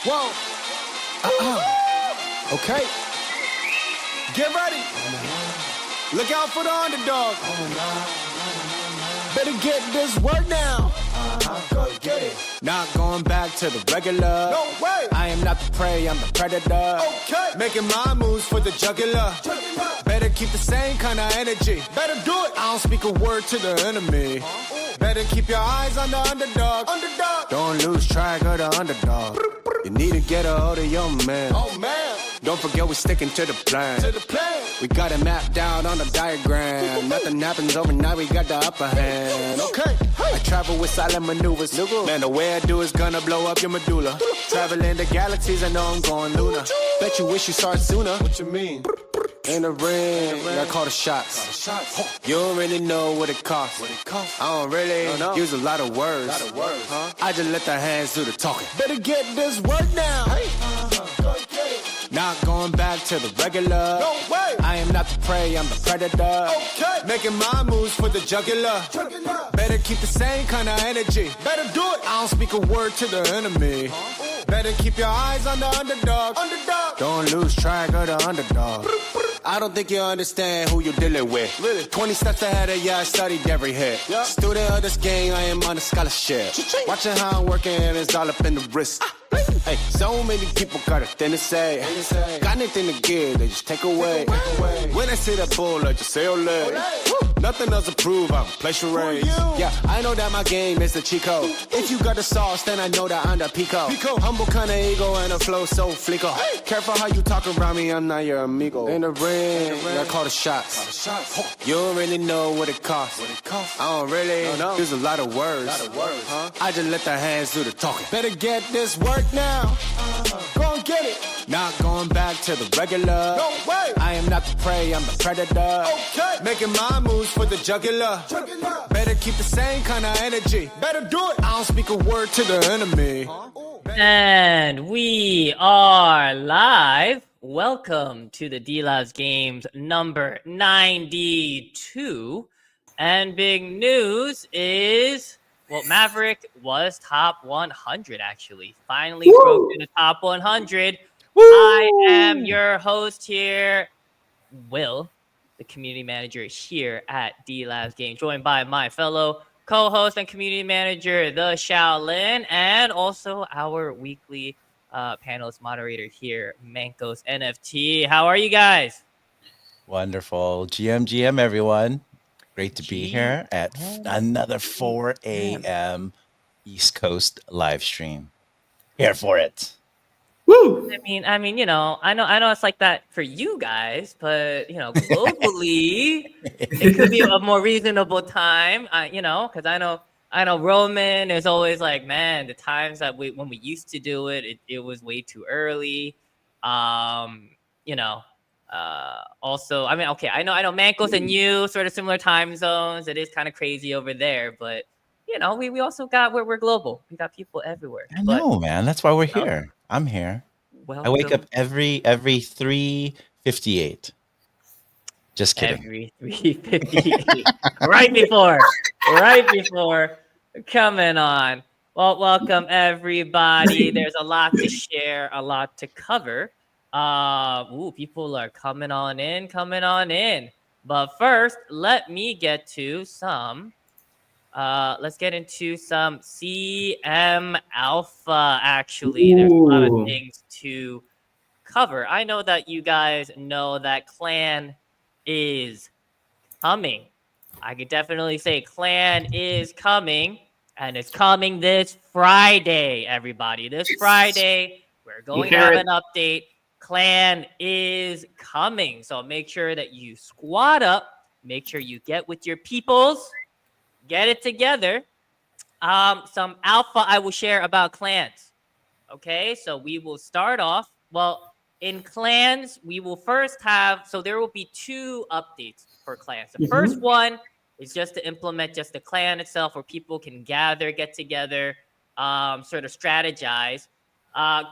Whoa. Okay. Get ready. Look out for the underdog. Better get this work now. Go get it. Not going back to the regular. No way. I am not the prey, I'm the predator. Okay. Making my moves for the jugular. Better keep the same kind of energy. Better do it. I don't speak a word to the enemy. Better keep your eyes on the underdog. Don't lose track of the underdog. You need to get a hold of your man. Oh man. Don't forget we're sticking to the plan. We got it mapped out on the diagram. Nothing happens overnight, we got the upper hand. Okay. I travel with silent maneuvers. Man, the way I do is gonna blow up your medulla. Traveling the galaxies, I know I'm going lunar. Bet you wish you saw it sooner. What you mean? In the ring, I call the shots. You don't really know what it costs. I don't really use a lot of words. I just let the hands do the talking. Better get this work now. Not going back to the regular. No way. I am not the prey, I'm the predator. Okay. Making my moves for the jugular. Better keep the same kind of energy. Better do it. I don't speak a word to the enemy. Better keep your eyes on the underdog. Don't lose track of the underdog. I don't think you understand who you're dealing with. Really? 20 steps ahead of you, I studied every hit. Yep. Student of this game, I am on a scholarship. Watching how I'm working and it's all up in the wrist. Hey, so many people got a thing to say. Got anything to give, they just take away. When I say that bull, I just say ole. Nothing else to prove, I'm place your raise. Yeah, I know that my game is the Chico. If you got the sauce, then I know that I'm the Pico. Humble kind of ego and a flow so flico. Careful how you talk around me, I'm not your amigo. In the ring, I call the shots. You don't really know what it costs. I don't really use a lot of words. I just let the hands do the talking. Better get this work now. Go and get it. Not going back to the regular. No way. I am not the prey, I'm the predator. Okay. Making my moves for the jugular. Better keep the same kind of energy. Better do it. I don't speak a word to the enemy. And we are live. Welcome to the Delabs Games number 92. And big news is, well, Maverick was top 100 actually. Finally broke through the top 100. Woo! I am your host here, Will, the community manager here at Delabs Games, joined by my fellow co-host and community manager, the Shaolin, and also our weekly panelist moderator here, Mankos NFT. How are you guys? Wonderful. GM, everyone. Great to be here at another 4 a.m. East Coast live stream. Here for it. Woo! I mean, you know, I know it's like that for you guys, but you know, globally, it could be a more reasonable time. You know, because I know Roman is always like, man, the times that when we used to do it, it was way too early. You know, also, I mean, okay, I know Mankos and you sort of similar time zones. It is kind of crazy over there, but you know, we also got we're global. We got people everywhere. I know, man. That's why we're here. I'm here. Welcome. I wake up every 3:58. Just kidding. Every 3:58. right before coming on. Well, welcome everybody. There's a lot to share, a lot to cover. People are coming on in. But first, let me get to some. Let's get into some CM Alpha, actually. There's a lot of things to cover. I know that you guys know that Clan is coming. I could definitely say Clan is coming, and it's coming this Friday, everybody. This Friday, we're going to have an update. Clan is coming. So make sure that you squad up. Make sure you get with your peoples. Get it together. Some alpha I will share about clans. Okay, so we will start off. Well, in clans, we will first have, so there will be 2 updates for clans. The first one is just to implement just the clan itself where people can gather, get together, sort of strategize.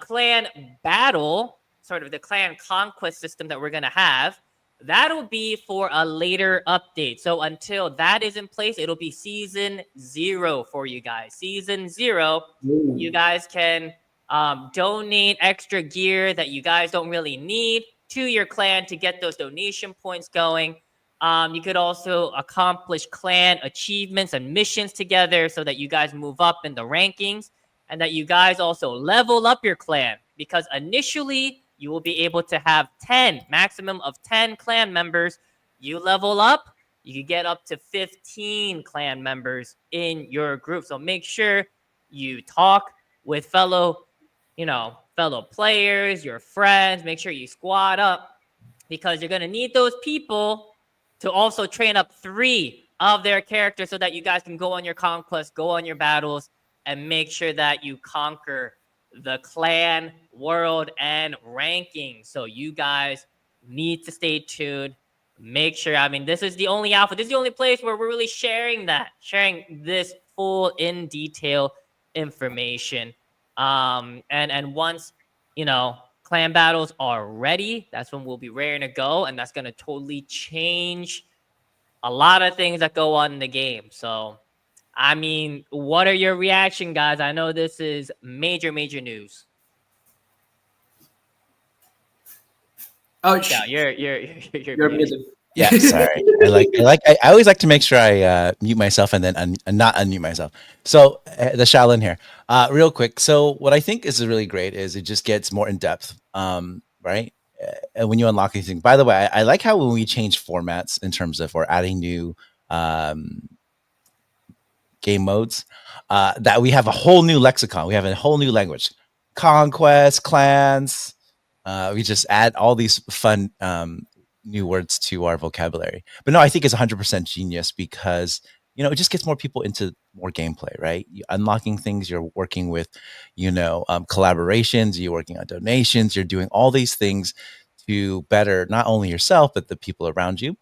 Clan battle, sort of the clan conquest system that we're going to have. That'll be for a later update. So until that is in place, it'll be season 0 for you guys. Season 0, you guys can donate extra gear that you guys don't really need to your clan to get those donation points going. You could also accomplish clan achievements and missions together so that you guys move up in the rankings and that you guys also level up your clan, because initially you will be able to have 10, maximum of 10 clan members. You level up, you can get up to 15 clan members in your group. So make sure you talk with fellow players, your friends. Make sure you squad up, because you're going to need those people to also train up 3 of their characters so that you guys can go on your conquests, go on your battles, and make sure that you conquer the clan, world, and ranking. So you guys need to stay tuned. Make sure, this is the only alpha. This is the only place where we're really sharing this full in detail information. And once, clan battles are ready, that's when we'll be raring to go. And that's going to totally change a lot of things that go on in the game. So, what are your reaction, guys? I know this is major news. Oh, yeah, you're muted. Yeah, sorry. I always like to make sure I mute myself and then not unmute myself. So the Shaolin here, real quick. So what I think is really great is it just gets more in depth, right? And when you unlock these things. By the way, I like how when we change formats in terms of or adding new game modes, that we have a whole new lexicon. We have a whole new language, conquest, clans. We just add all these fun new words to our vocabulary. But no, I think it's 100% genius because, it just gets more people into more gameplay, right? You're unlocking things, you're working with, collaborations, you're working on donations, you're doing all these things to better not only yourself, but the people around you.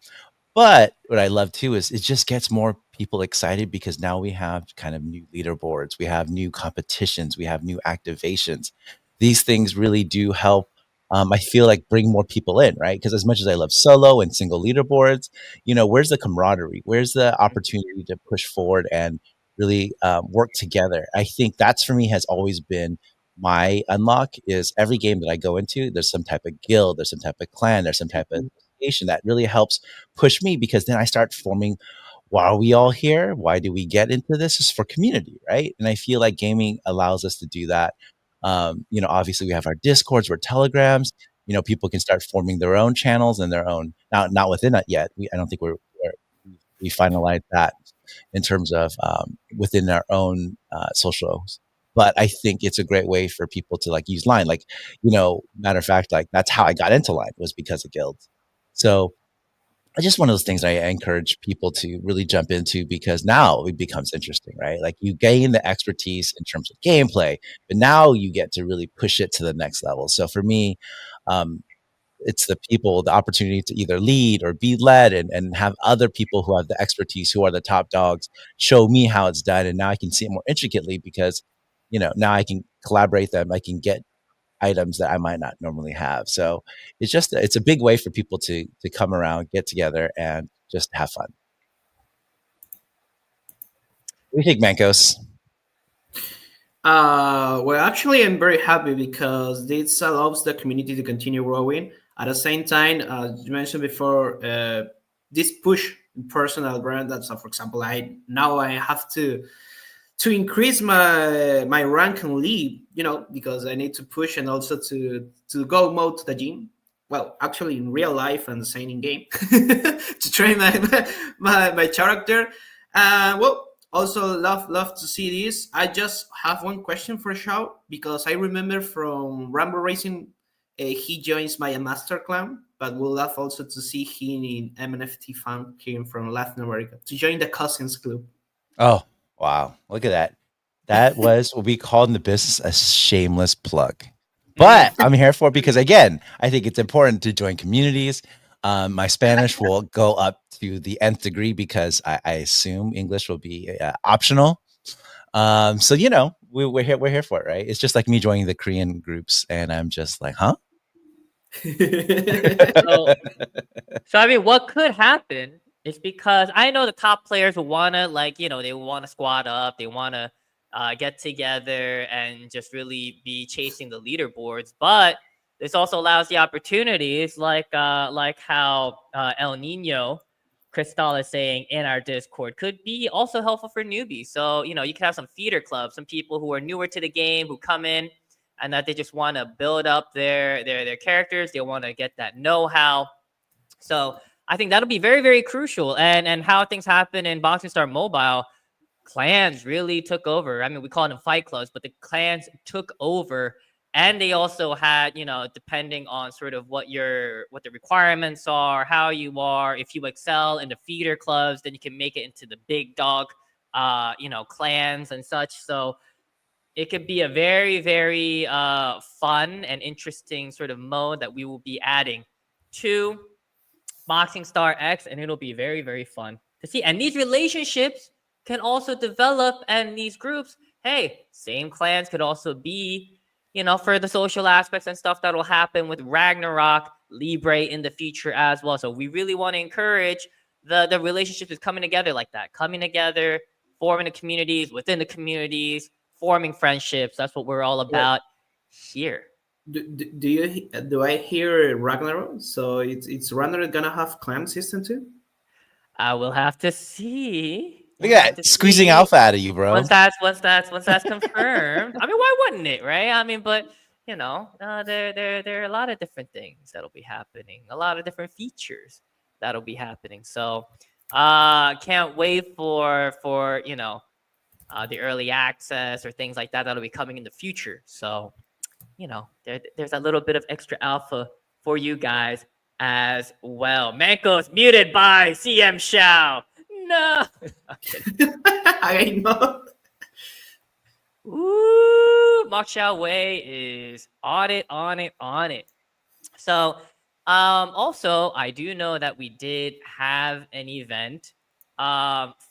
But what I love too is it just gets more people excited because now we have kind of new leaderboards, we have new competitions, we have new activations. These things really do help. I feel like bring more people in, right? Because as much as I love solo and single leaderboards, where's the camaraderie? Where's the opportunity to push forward and really work together? I think that's for me has always been my unlock is every game that I go into, there's some type of guild, there's some type of clan, there's some type of association that really helps push me because then I start forming, why are we all here? Why do we get into this? It's for community, right? And I feel like gaming allows us to do that. Obviously we have our discords, our telegrams, people can start forming their own channels and their own, not within it yet. I don't think we finalized that in terms of within our own socials. But I think it's a great way for people to use Line. Matter of fact, that's how I got into Line was because of guilds. So it's just one of those things I encourage people to really jump into because now it becomes interesting, right? You gain the expertise in terms of gameplay, but now you get to really push it to the next level. So for me, it's the opportunity to either lead or be led and have other people who have the expertise, who are the top dogs, show me how it's done. And now I can see it more intricately because, now I can collaborate them. I can get items that I might not normally have. So it's a big way for people to come around, get together, and just have fun. What do you think, Mancos? Well, actually, I'm very happy because this allows the community to continue growing. At the same time, as you mentioned before, this push in personal brand. So, for example, I have to increase my rank and league, because I need to push and also to go more to the gym. Well, actually in real life and the same in game to train my character. Well, also love to see this. I just have one question for Shao because I remember from Rambo Racing, he joins my master clan, but we'll love also to see him in MNFT fan came from Latin America to join the Cousins Club. Oh, wow. Look at that. That was what we call in the business a shameless plug. But I'm here for it because, again, I think it's important to join communities. My Spanish will go up to the nth degree because I assume English will be optional. So, we're here for it, right? It's just like me joining the Korean groups and I'm just like, huh? So, what could happen is because I know the top players will want to, they want to squad up. They want to, get together and just really be chasing the leaderboards. But this also allows the opportunities like how El Nino Cristal is saying in our Discord could be also helpful for newbies. So, you could have some feeder clubs, some people who are newer to the game who come in and that they just want to build up their characters. They want to get that know-how. So I think that'll be very, very crucial. And how things happen in Boxing Star Mobile, clans really took over. I mean, we call them fight clubs, but the clans took over. And they also had, depending on sort of what the requirements are, how you are, if you excel in the feeder clubs, then you can make it into the big dog, clans and such. So it could be a very, very fun and interesting sort of mode that we will be adding to Boxing Star X, and it'll be very, very fun to see. And these relationships can also develop, and these groups, hey, same clans could also be, for the social aspects and stuff that'll happen with Ragnarok, Libre in the future as well. So we really want to encourage the relationships coming together like that, coming together, forming the communities within the communities, forming friendships. That's what we're all about here. Do I hear Ragnarok? So it's Ragnarok gonna have clan system too? I will have to see. Look at that, squeezing alpha out of you, bro. Once that's confirmed. I mean, why wouldn't it, right? I mean, but there are a lot of different things that'll be happening, a lot of different features that'll be happening. So can't wait for the early access or things like that that'll be coming in the future. So there's a little bit of extra alpha for you guys as well. Manko's muted by CM Shao. No. I know. Ooh, Mok Xiao Wei is on it. So, also, I do know that we did have an event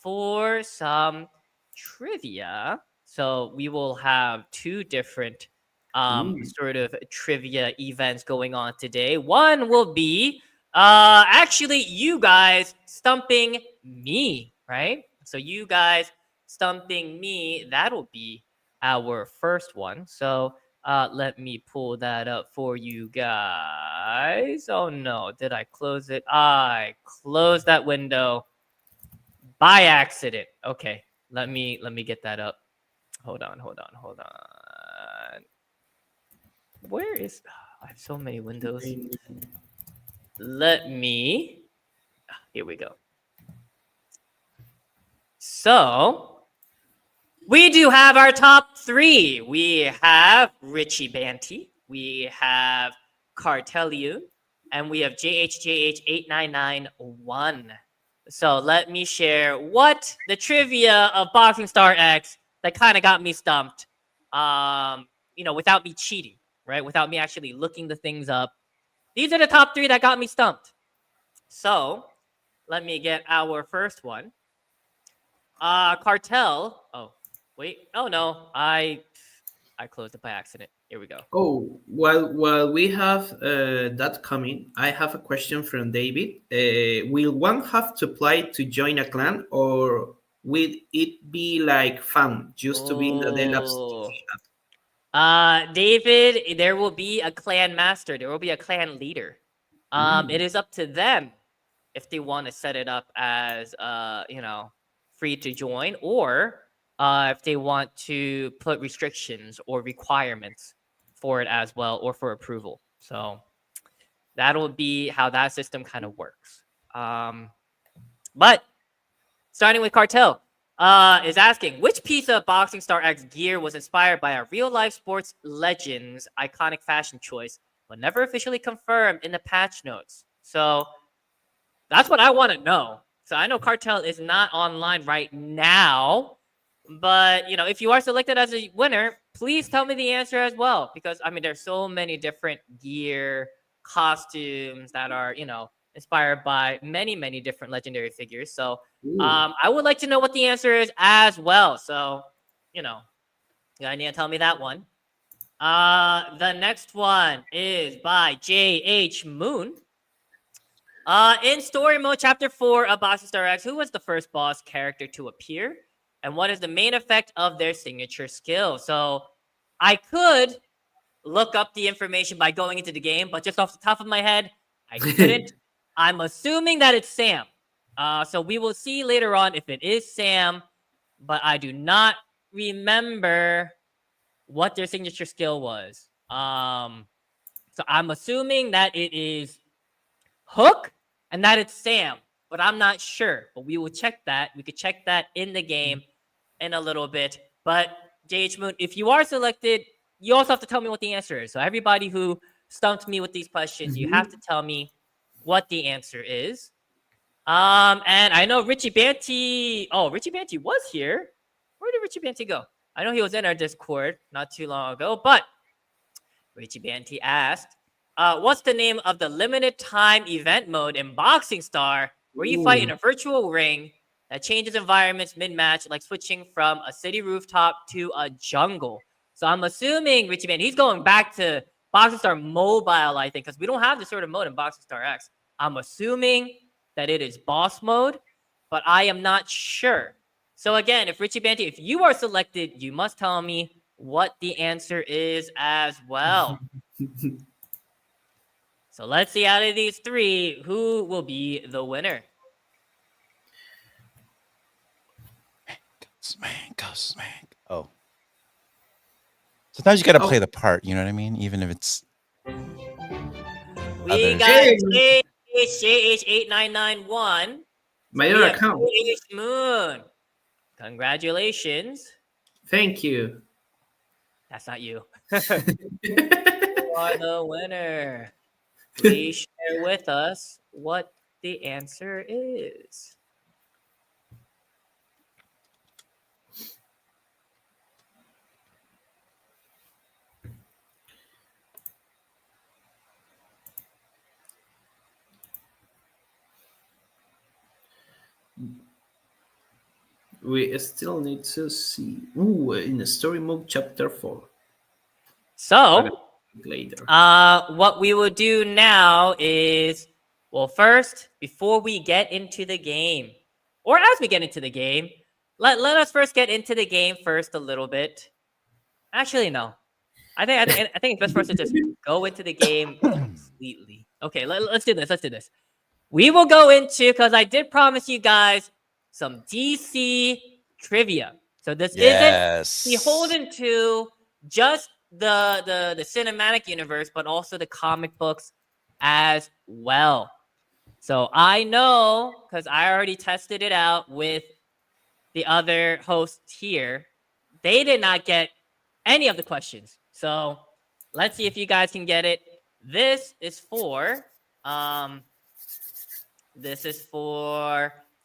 for some trivia. So we will have two different sort of trivia events going on today. One will be actually you guys stumping me, right? So you guys stumping me, that'll be our first one. So let me pull that up for you guys. Oh no, did I close it? I closed that window by accident. Okay, let me get that up. Hold on. Where is I have so many windows. Let me here we go. So we do have our top three. We have Richie Banty, we have Carteliu, and we have JHJH8991. So let me share what the trivia of Boxing Star X that kind of got me stumped, without me cheating, right? Without me actually looking the things up. These are the top three that got me stumped. So let me get our first one. Cartel. Oh, wait. Oh, no. I closed it by accident. Here we go. Oh, while we have that coming, I have a question from David. Will one have to apply to join a clan, or will it be like fun just to be in the Delabs? David, there will be a clan master. There will be a clan leader. It is up to them if they want to set it up as free to join, or if they want to put restrictions or requirements for it as well, or for approval. So that'll be how that system kind of works. But starting with Cartel, is asking, which piece of Boxing Star X gear was inspired by a real-life sports legend's iconic fashion choice, but never officially confirmed in the patch notes? So that's what I want to know. So I know Cartel is not online right now, but if you are selected as a winner, please tell me the answer as well, because I mean there's so many different gear, costumes that are inspired by many different legendary figures. So I would like to know what the answer is as well. So you need to tell me that one. The next one is by JH Moon. In story mode chapter 4 of Boxing Star X, who was the first boss character to appear? And what is the main effect of their signature skill? So I could look up the information by going into the game, but just off the top of my head, I couldn't. I'm assuming that it's Sam. So we will see later on if it is Sam, but I do not remember what their signature skill was. So I'm assuming that it is Hook and that it's Sam, but I'm not sure. But we will check that. We could check that in the game in a little bit. But JH Moon, if you are selected, you also have to tell me what the answer is. So everybody who stumped me with these questions, you have to tell me what the answer is. And I know Richie Banty. Oh, Richie Banty was here. Where did Richie Banty go? I know he was in our Discord not too long ago, but Richie Banty asked, what's the name of the limited time event mode in Boxing Star where you fight in a virtual ring that changes environments mid-match, like switching from a city rooftop to a jungle? So I'm assuming Richie Banty, he's going back to Boxing Star Mobile, I think, because we don't have this sort of mode in Boxing Star X. I'm assuming that it is boss mode, but I am not sure. So again, if Richie Banty, if you are selected, you must tell me what the answer is as well. So let's see, out of these three, who will be the winner? Smack. Oh. Sometimes you got to play the part, you know what I mean? Even if it's We others. got JH8991. My We other have account. JH Moon. Congratulations. Thank you. That's not you. You are the winner. Please share with us what the answer is. We still need to see. Ooh, in the story mode, chapter 4. So, Later. what we will do now is, well, first, before we get into the game, or as we get into the game, let us first get into the game first a little bit. Actually, no. I think it's best for us to just go into the game completely. Okay, let's do this. Let's do this. We will go into, because I did promise you guys some DC trivia. So this isn't beholden to just the cinematic universe, but also the comic books as well. So I know, because I already tested it out with the other hosts here, they did not get any of the questions. So let's see if you guys can get it. This is for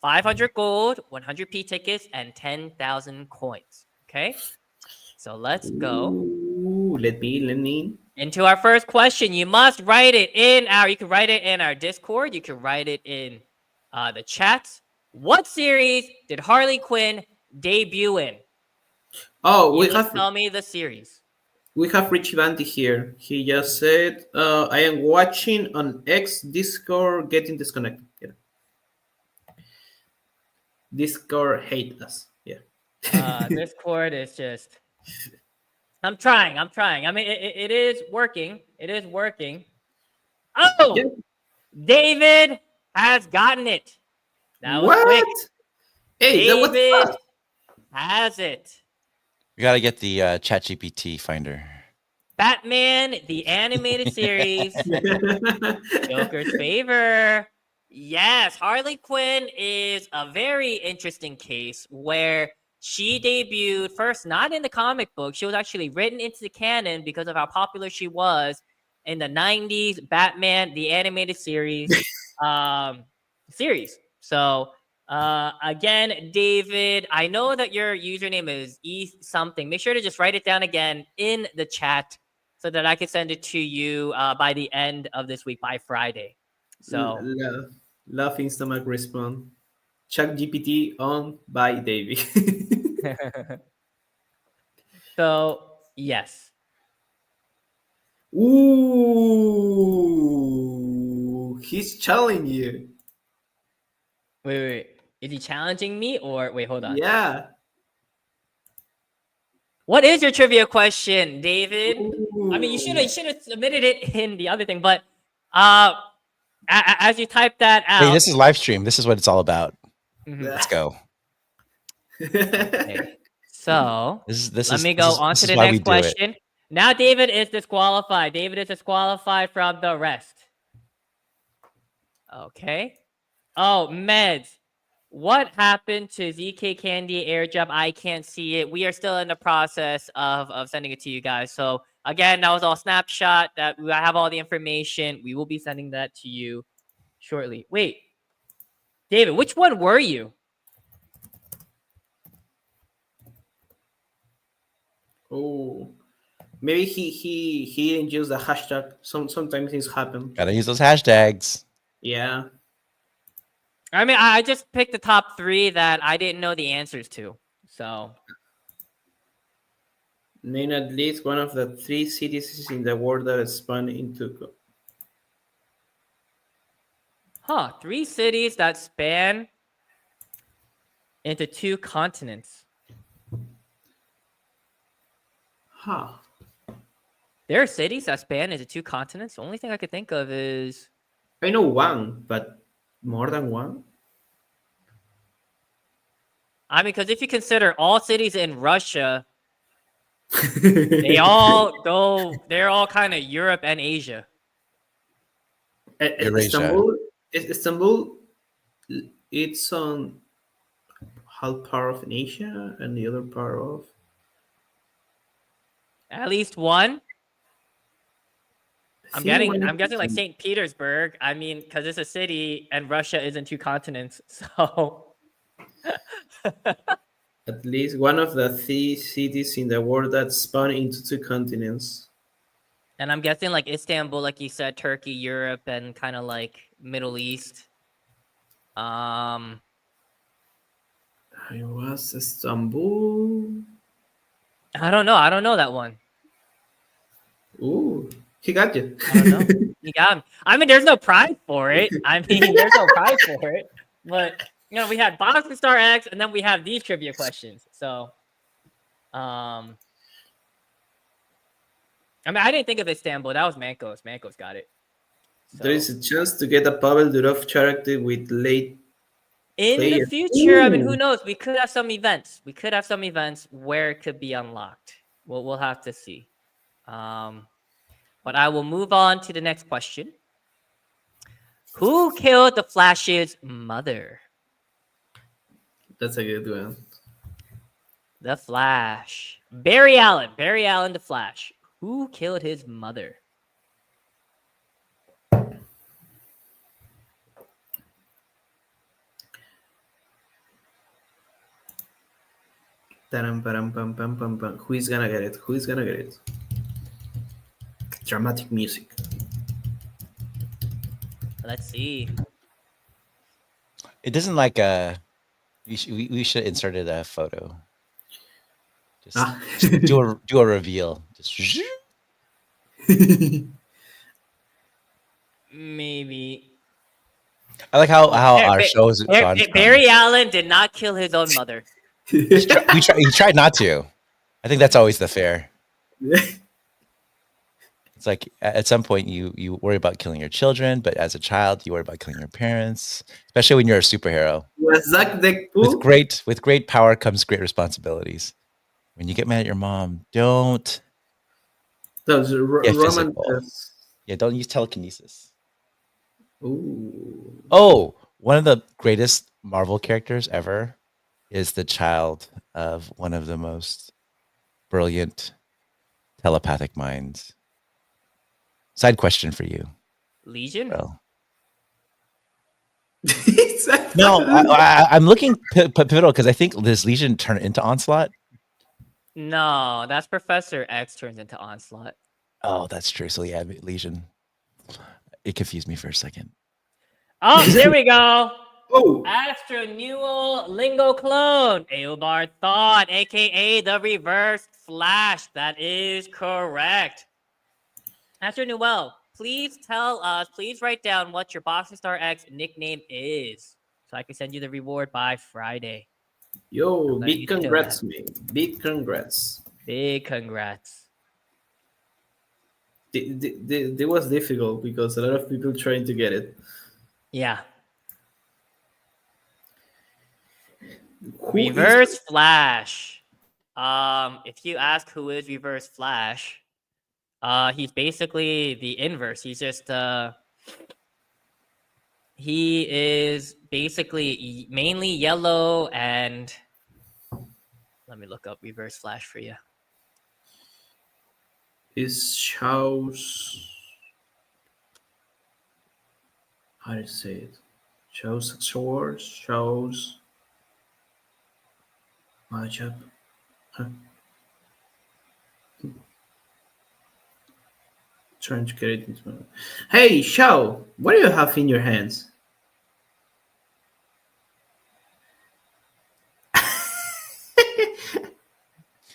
500 gold, 100p tickets, and 10,000 coins. Okay, so let's go. Ooh, let me. Into our first question. You must write it in you can write it in our Discord. You can write it in the chat. What series did Harley Quinn debut in? Oh, you must tell me the series. We have Richie Banty here. He just said, I am watching on X Discord getting disconnected. Yeah. Discord hate us. Yeah. Discord is just... I'm trying. I mean, it is working. It is working. Oh! Yeah. David has gotten it. That was quick. Hey, David has it. We got to get the ChatGPT finder. Batman, the animated series. Joker's favor. Yes, Harley Quinn is a very interesting case where she debuted first not in the comic book. She was actually written into the canon because of how popular she was in the 90s Batman, the animated series. So again, David, I know that your username is E something. Make sure to just write it down again in the chat so that I can send it to you by the end of this week, by Friday. So laughing stomach response. ChatGPT on by David. So yes. Ooh, he's challenging you. Wait. Is he challenging me or wait? Hold on. Yeah. What is your trivia question, David? I mean, you Ooh. should have submitted it in the other thing, but as you type that Hey, out. this is live stream. This is what it's all about. Mhm. Let's go. Okay. So let me go on this to is the why we next do it. question. Now David is disqualified. David is disqualified from the rest. Okay. Oh, Meds. What happened to ZK Candy airdrop? I can't see it. We are still in the process of sending it to you guys. So again, that was all snapshot. That I have all the information. We will be sending that to you shortly. Wait, David, which one were you? Oh, maybe he didn't use the hashtag. Sometimes things happen. Gotta use those hashtags. Yeah. I mean, I just picked the top 3 that I didn't know the answers to. So Name at least one of the 3 cities in the world that span into. 3 cities that span into 2 continents. Huh. There are cities that span into 2 continents. The only thing I could think of is I know one, but more than one? I mean, because if you consider all cities in Russia, they're all kind of Europe and Asia. Eurasia. Istanbul, it's on half part of Asia and the other part of. At least one. I'm guessing like St. St. Petersburg. I mean, because it's a city and Russia is in 2 continents. So At least one of the 3 cities in the world that span into 2 continents. and I'm guessing like Istanbul, like you said, Turkey, Europe, and kind of like Middle East. I was Istanbul. I don't know. I don't know that one. Ooh, he got you. I don't know. You got me. I mean, there's no prize for it. I mean, there's no prize for it. But you know, we had Boxing Star X, and then we have these trivia questions. So, I mean, I didn't think of Istanbul. That was Mankos. Mankos got it. So, There is a chance to get a Pavel Durov character with late. in the player. future, I mean, Ooh. who knows? We could have some events. We could have some events where it could be unlocked. We'll have to see. But I will move on to the next question. Who killed the Flash's mother? That's a good one. The Flash. Barry Allen. Barry Allen, the Flash. Who killed his mother? Taram, param, pam, pam, pam, pam. Who is gonna get it? Who is gonna get it? Dramatic music. Let's see. It doesn't like we should have inserted a photo. Just, just do a reveal. Just Maybe. I like how our shows gone. Barry Allen did not kill his own mother. He tried not to. I think that's always the fair. It's like at some point you worry about killing your children, but as a child you worry about killing your parents, especially when you're a superhero. Was that the cool? With great power comes great responsibilities. When you get mad at your mom, don't. Those Roman. Yeah, don't use telekinesis. Ooh. Oh, one of the greatest Marvel characters ever is the child of one of the most brilliant telepathic minds. Side question for you. Legion? Well, no, I'm looking pivotal because I think this Legion turned into Onslaught. No, that's Professor X turns into Onslaught. Oh, that's true. So yeah, Legion. It confused me for a second. Oh, here we go. Oh. Astronual Lingo Clone. Eobard Thought, aka the Reversed Flash. That is correct. Astronuel, please tell us, please write down what your Boxing Star X nickname is so I can send you the reward by Friday. Yo, big congrats, man. Big congrats. Big congrats. It was difficult because a lot of people trying to get it. Yeah. Who Reverse Flash. If you ask who is Reverse Flash, he's basically the inverse. He's just he is basically mainly yellow, and let me look up Reverse Flash for you. is shows? How do you say it? Shows swords. Shows matchup. Huh. Trying to get it into my... Hey, Shao, what do you have in your hands?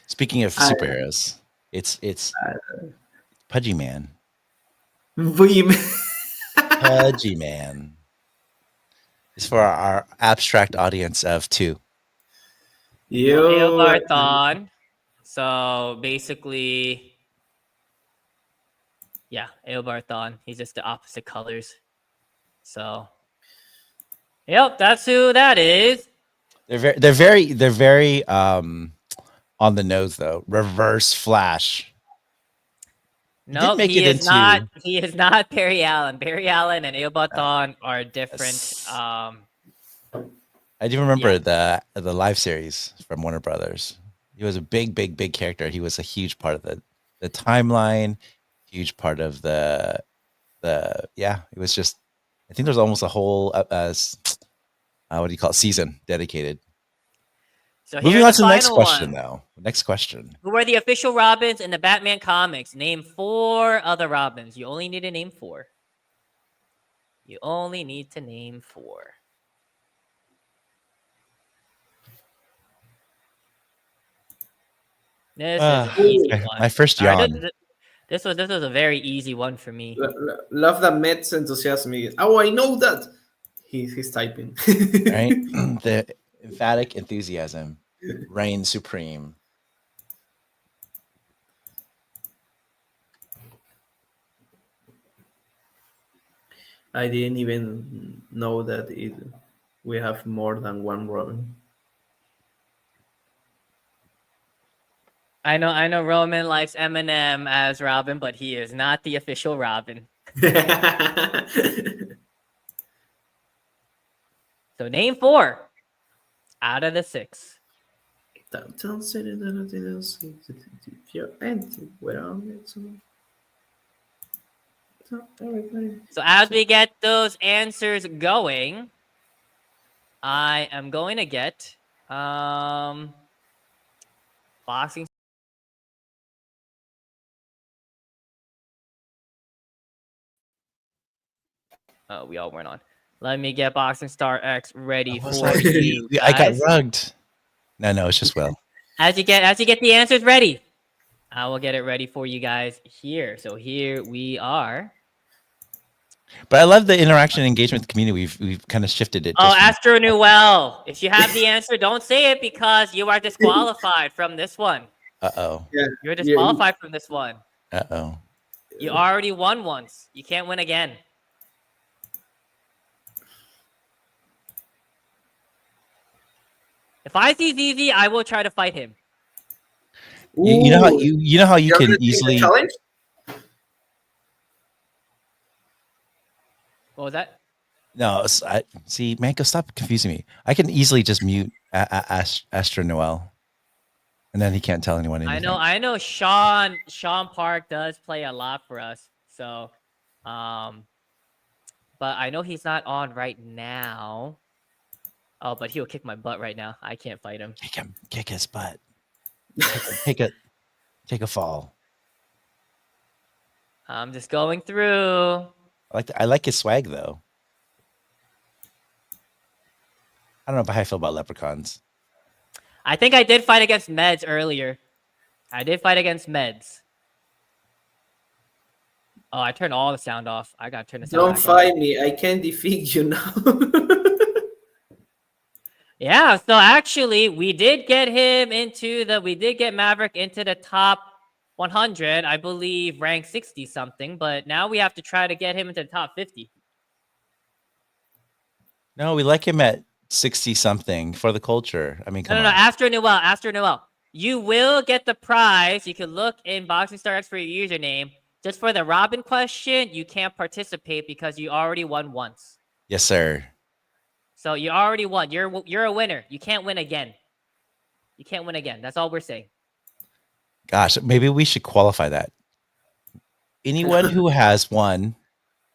Speaking of superheroes, it's Pudgy Man. Pudgy Man. It's for our abstract audience of 2. Eobarthon. So basically, yeah, Eobarthon. He's just the opposite colors. So, yep, that's who that is. They're very on the nose though. Reverse Flash. No, he is not. He is not Barry Allen. Barry Allen and Eobarthon are different. Yes. I do remember the live series from Warner Brothers. He was a big character. He was a huge part of the timeline, huge part of the it was just, I think there's almost a whole what do you call it, season dedicated. So moving on to the next question though. Next question. Who are the official Robins in the Batman comics? Name 4 other Robins. You only need to name 4. You only need to name 4. This is an easy one. My first yawn. This was a very easy one for me. Love that Mets enthusiasm. Oh, I know that. He's typing. Right? The emphatic enthusiasm reigns supreme. I didn't even know that we have more than one Robin. I know Roman likes Eminem as Robin, but he is not the official Robin. So name 4 out of the 6. Downtown city, if you're empty, where am I? So as we get those answers going, I am going to get boxing. Oh, we all went on. Let me get Boxing Star X ready for you guys. I got rugged. No, it's just Will. As you get the answers ready, I will get it ready for you guys here. So here we are. But I love the interaction and engagement with the community. We've kind of shifted it. Oh, Astro Newell. If you have the answer, don't say it because you are disqualified from this one. Uh-oh. Yeah, You're disqualified from this one. Uh-oh. You already won once. You can't win again. If I see ZZ, I will try to fight him. You know how you can easily challenge? What was that? No, see, Manko, stop confusing me. I can easily just mute Astro Noel, and then he can't tell anyone anything. I know. Sean Park does play a lot for us, so, but I know he's not on right now. Oh, but he'll kick my butt right now. I can't fight him. Kick his butt. Take a fall. I'm just going through. I like his swag though. I don't know how I feel about leprechauns. I think I did fight against Meds earlier. I did fight against Meds. Oh, I turned all the sound off. I gotta turn the sound Don't back fight on. me. I can defeat you now. Yeah, so actually we did get Maverick into the top 100, I believe rank 60 something, but now we have to try to get him into the top 50. No, we like him at 60 something for the culture. I mean, come No, on. Astro Noel. You will get the prize. You can look in Boxing Star X for your username. Just for the Robin question, you can't participate because you already won once. Yes, sir. So you already won. You're a winner. You can't win again. You can't win again. That's all we're saying. Gosh, maybe we should qualify that. Anyone who has won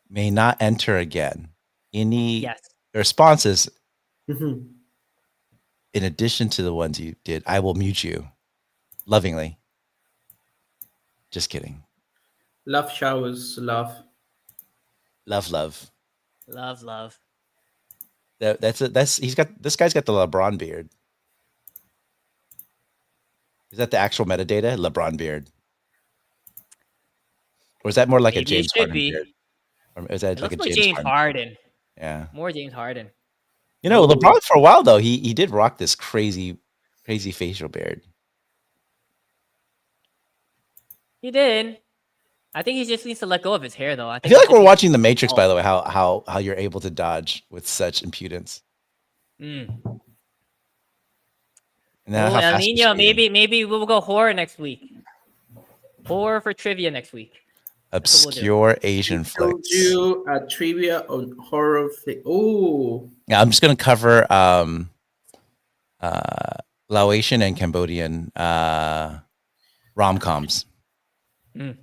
may not enter again. Any Yes. responses Mhm. in addition to the ones you did, I will mute you lovingly. Just kidding. Love showers, love. Love. Love. This guy's got the LeBron beard. Is that the actual metadata? LeBron beard. Or is that more like a Maybe it James should Harden be. beard? Or is that It like looks a more James James Harden? Harden. Yeah. More James Harden. You know, Ooh. LeBron for a while though, he did rock this crazy facial beard. He did. I think he just needs to let go of his hair, though. I feel like we're watching The Matrix, Oh. by the way, how you're able to dodge with such impudence. Mm. And now Oh, how El fast you're Nino, skating. maybe we'll go horror next week. Horror for trivia next week. That's what we'll do. Obscure Asian I told flicks. you a trivia on horror flick. Oh, Yeah, I'm just gonna cover Laotian and Cambodian rom-coms. Mm.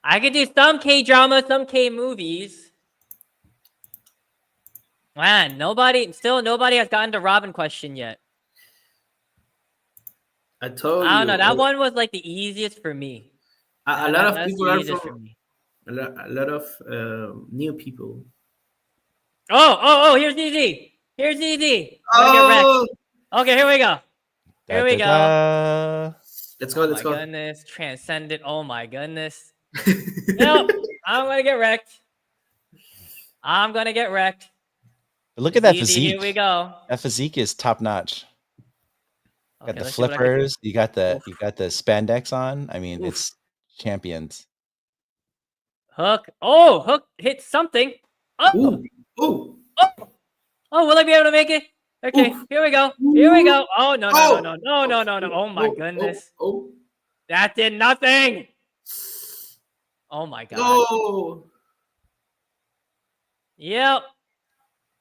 I could do some K-drama, some K-movies. Man, nobody has gotten the Robin question yet. I told you. I don't know. That one was like the easiest for me. A lot of That's people the are easiest for from me. a lot of new people. Oh, here's easy. Here's easy. I'm gonna get wrecked. Okay, here we go. Here we go. Let's go. Oh Let's my go. goodness. Transcendent. Oh my goodness. Nope. I'm gonna get wrecked. But look at that Easy, physique. here we go. That physique is top notch. Okay, Got the let's see what I can do. flippers. You got the spandex on. I mean, Oof. it's champions. Hook. Oh, Hook hit something. Oh, Ooh. will I be able to make it? Okay, Oof. here we go. Oh, no. Oh my goodness. Oh. That did nothing. Oh my god. No. Yep.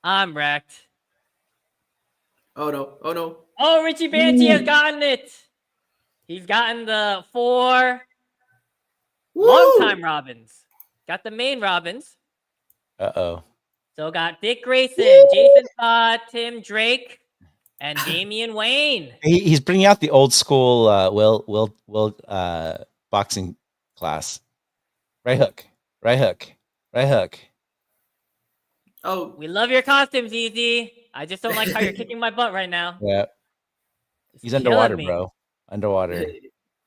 I'm wrecked. Oh no. Oh, Richie Banty has gotten it. He's gotten the 4 long-time Robins. Got the main Robins. Uh-oh. So got Dick Grayson, Jason Todd, Tim Drake, and Damian Wayne. He's bringing out the old school Will boxing class. Right hook. Oh. We love your costumes, Easy. I just don't like how you're kicking my butt right now. Yeah. It's He's killing underwater, me. bro. Underwater.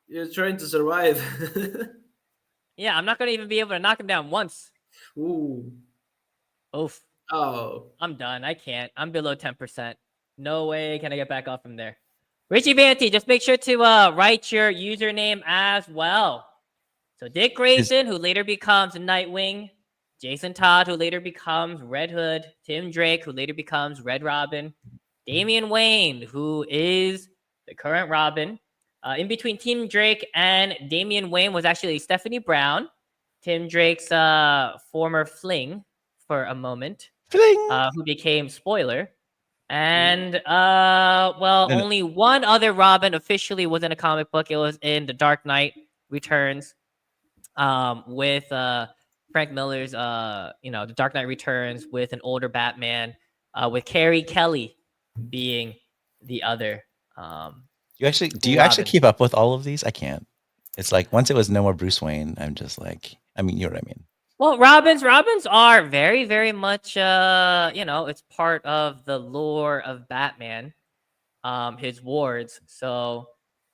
You're trying to survive. Yeah, I'm not gonna even be able to knock him down once. Ooh. Oof. Oh. I'm done. I can't. I'm below 10%. No way can I get back up from there. Richie Banty, just make sure to write your username as well. So Dick Grayson, who later becomes Nightwing. Jason Todd, who later becomes Red Hood. Tim Drake, who later becomes Red Robin. Damian Wayne, who is the current Robin. In between Tim Drake and Damian Wayne was actually Stephanie Brown, Tim Drake's former fling for a moment, who became Spoiler. And only one other Robin officially was in a comic book. It was in The Dark Knight Returns, with Frank Miller's The Dark Knight Returns, with an older Batman, with Carrie Kelly being the other. Do you actually keep up with all of these? I can't. It's like once it was no more Bruce Wayne, I'm just like, I mean, you know what I mean. Well, Robins are very, very much it's part of the lore of Batman, his wards. So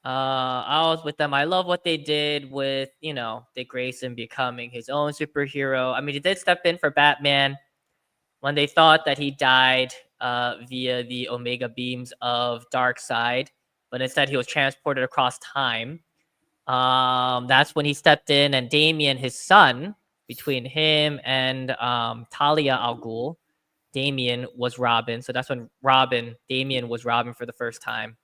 I was with them. I love what they did with, Dick Grayson becoming his own superhero. I mean, he did step in for Batman when they thought that he died via the Omega beams of Darkseid, but instead he was transported across time. That's when he stepped in, and Damian, his son, between him and Talia al Ghul, Damian was Robin. So that's when Damian was Robin for the first time.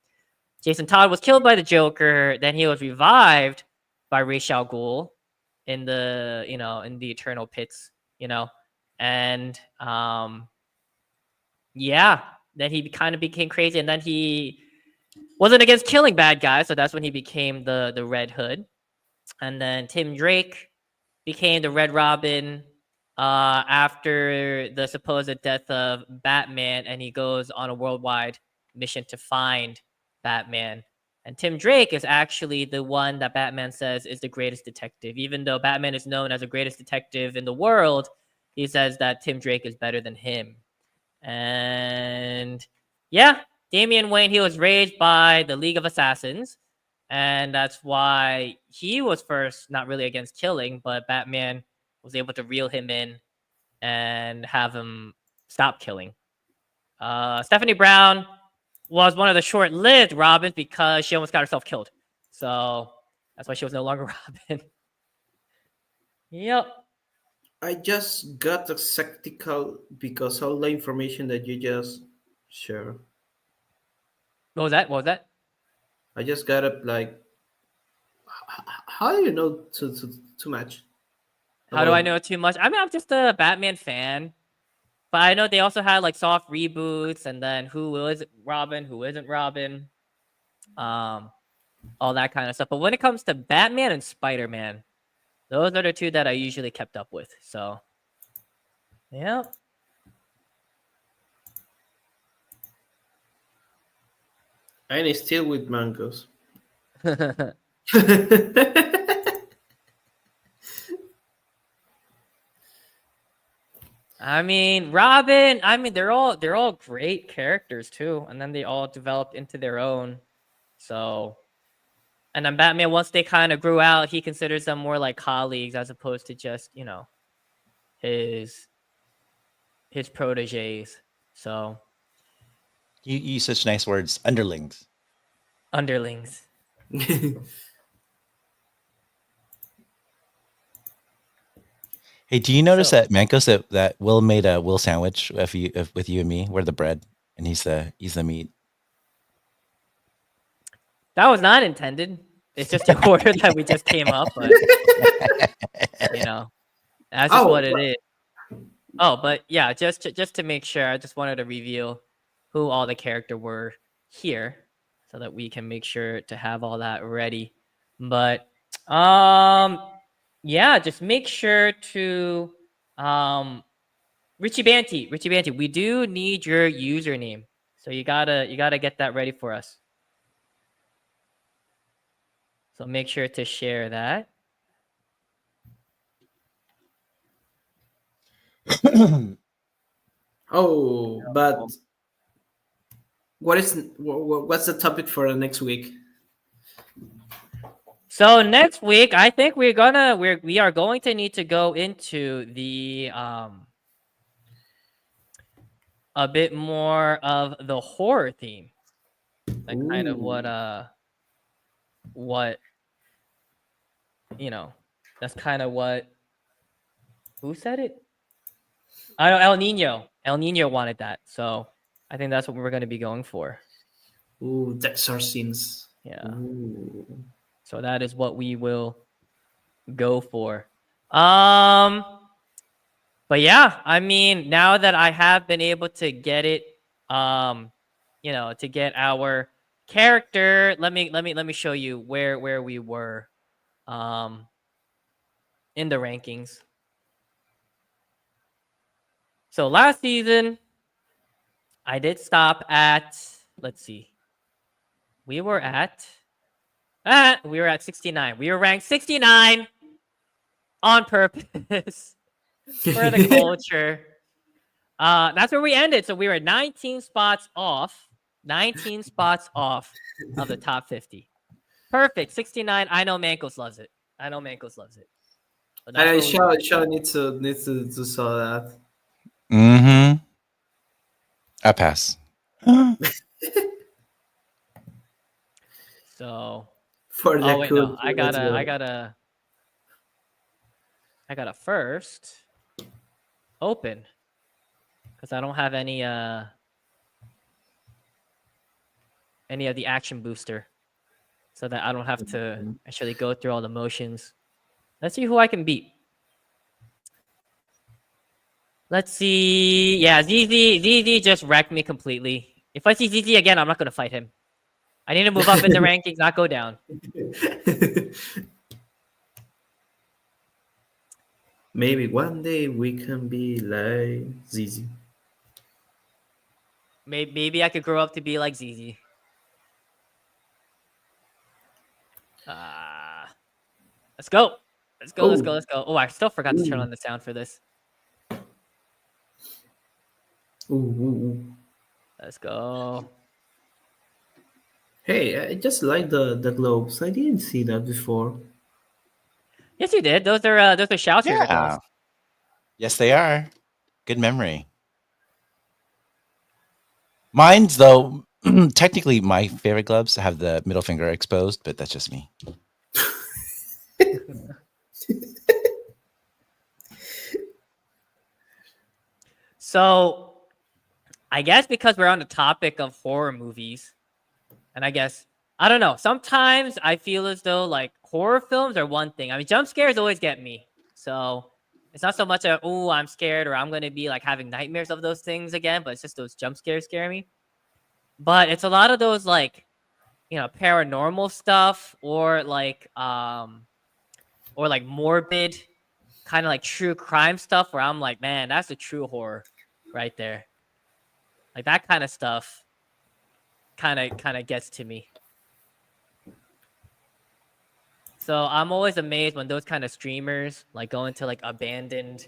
Jason Todd was killed by the Joker. Then he was revived by Ra's al Ghul in the Eternal Pits, and then he kind of became crazy, and then he wasn't against killing bad guys, so that's when he became the Red Hood. And then Tim Drake became the Red Robin after the supposed death of Batman, and he goes on a worldwide mission to find Batman. And Tim Drake is actually the one that Batman says is the greatest detective. Even though Batman is known as the greatest detective in the world, he says that Tim Drake is better than him. And yeah, Damian Wayne, he was raised by the League of Assassins. And that's why he was first not really against killing, but Batman was able to reel him in and have him stop killing. Stephanie Brown was one of the short-lived Robins because she almost got herself killed. So that's why she was no longer Robin. Yep. I just got skeptical because all the information that you just shared. What was that? I just got up like, how do you know too much? How do I know too much? I mean, I'm just a Batman fan. But I know they also had like soft reboots, and then who is Robin, who isn't Robin, all that kind of stuff. But when it comes to Batman and Spider-Man, those are the two that I usually kept up with. So, yeah. And still with mangoes. I mean, Robin, they're all great characters too, and then they all developed into their own. So, and then Batman, once they kind of grew out, he considers them more like colleagues as opposed to just, his proteges. So, You use such nice words, underlings. Underlings. Hey, do you notice that Mancos that Will made a Will sandwich with you and me? We're the bread, and he's the meat. That was not intended. It's just an order that we just came up, but that's just what it is. Oh, but yeah, just to make sure, I just wanted to reveal who all the character were here, so that we can make sure to have all that ready. But yeah, just make sure to Richie Banty, we do need your username. So you gotta get that ready for us. So make sure to share that. Oh, but what's the topic for the next week? So next week, I think we are going to need to go into the a bit more of the horror theme. Like kind of what that's kind of what, who said it? I know El Nino wanted that. So I think that's what we're going to be going for. Ooh, that's our scenes. Yeah. Ooh. So that is what we will go for. But yeah, I mean, now that I have been able to get it, to get our character, let me show you where we were in the rankings. So last season, I did stop at, let's see. We were at 69. We were ranked 69 on purpose for the culture. That's where we ended. So we were 19 spots off. 19 spots off of the top 50. Perfect. 69. I know Mancos loves it. And Sean needs to saw that. Mm-hmm. I pass. So, For oh the wait, no, culture, let's go. I gotta first open because I don't have any of the action booster, so that I don't have to actually go through all the motions. Let's see who I can beat. Let's see. Yeah, ZZ just wrecked me completely. If I see ZZ again, I'm not gonna fight him. I need to move up in the rankings, not go down. Maybe one day we can be like Zizi. Maybe I could grow up to be like ZZ. Let's go. Let's go. Let's go. Oh, Let's go. Oh, I still forgot to turn ooh, on the sound for this. ooh, ooh. Let's go. Hey, I just like the globes. I didn't see that before. Yes, you did. Those are shout trigger gloves. Yeah. Yes, they are. Good memory. Mine's though, technically my favorite gloves have the middle finger exposed, but that's just me. So, I guess because we're on the topic of horror movies, and I guess I don't know. Sometimes I feel as though like horror films are one thing. I mean, jump scares always get me. So it's not so much a oh I'm scared or I'm gonna be like having nightmares of those things again, but it's just those jump scares scare me. But it's a lot of those like paranormal stuff or like morbid kind of like true crime stuff where I'm like, man, that's a true horror right there. Like that kind of stuff kind of gets to me. So I'm always amazed when those kind of streamers like go into like abandoned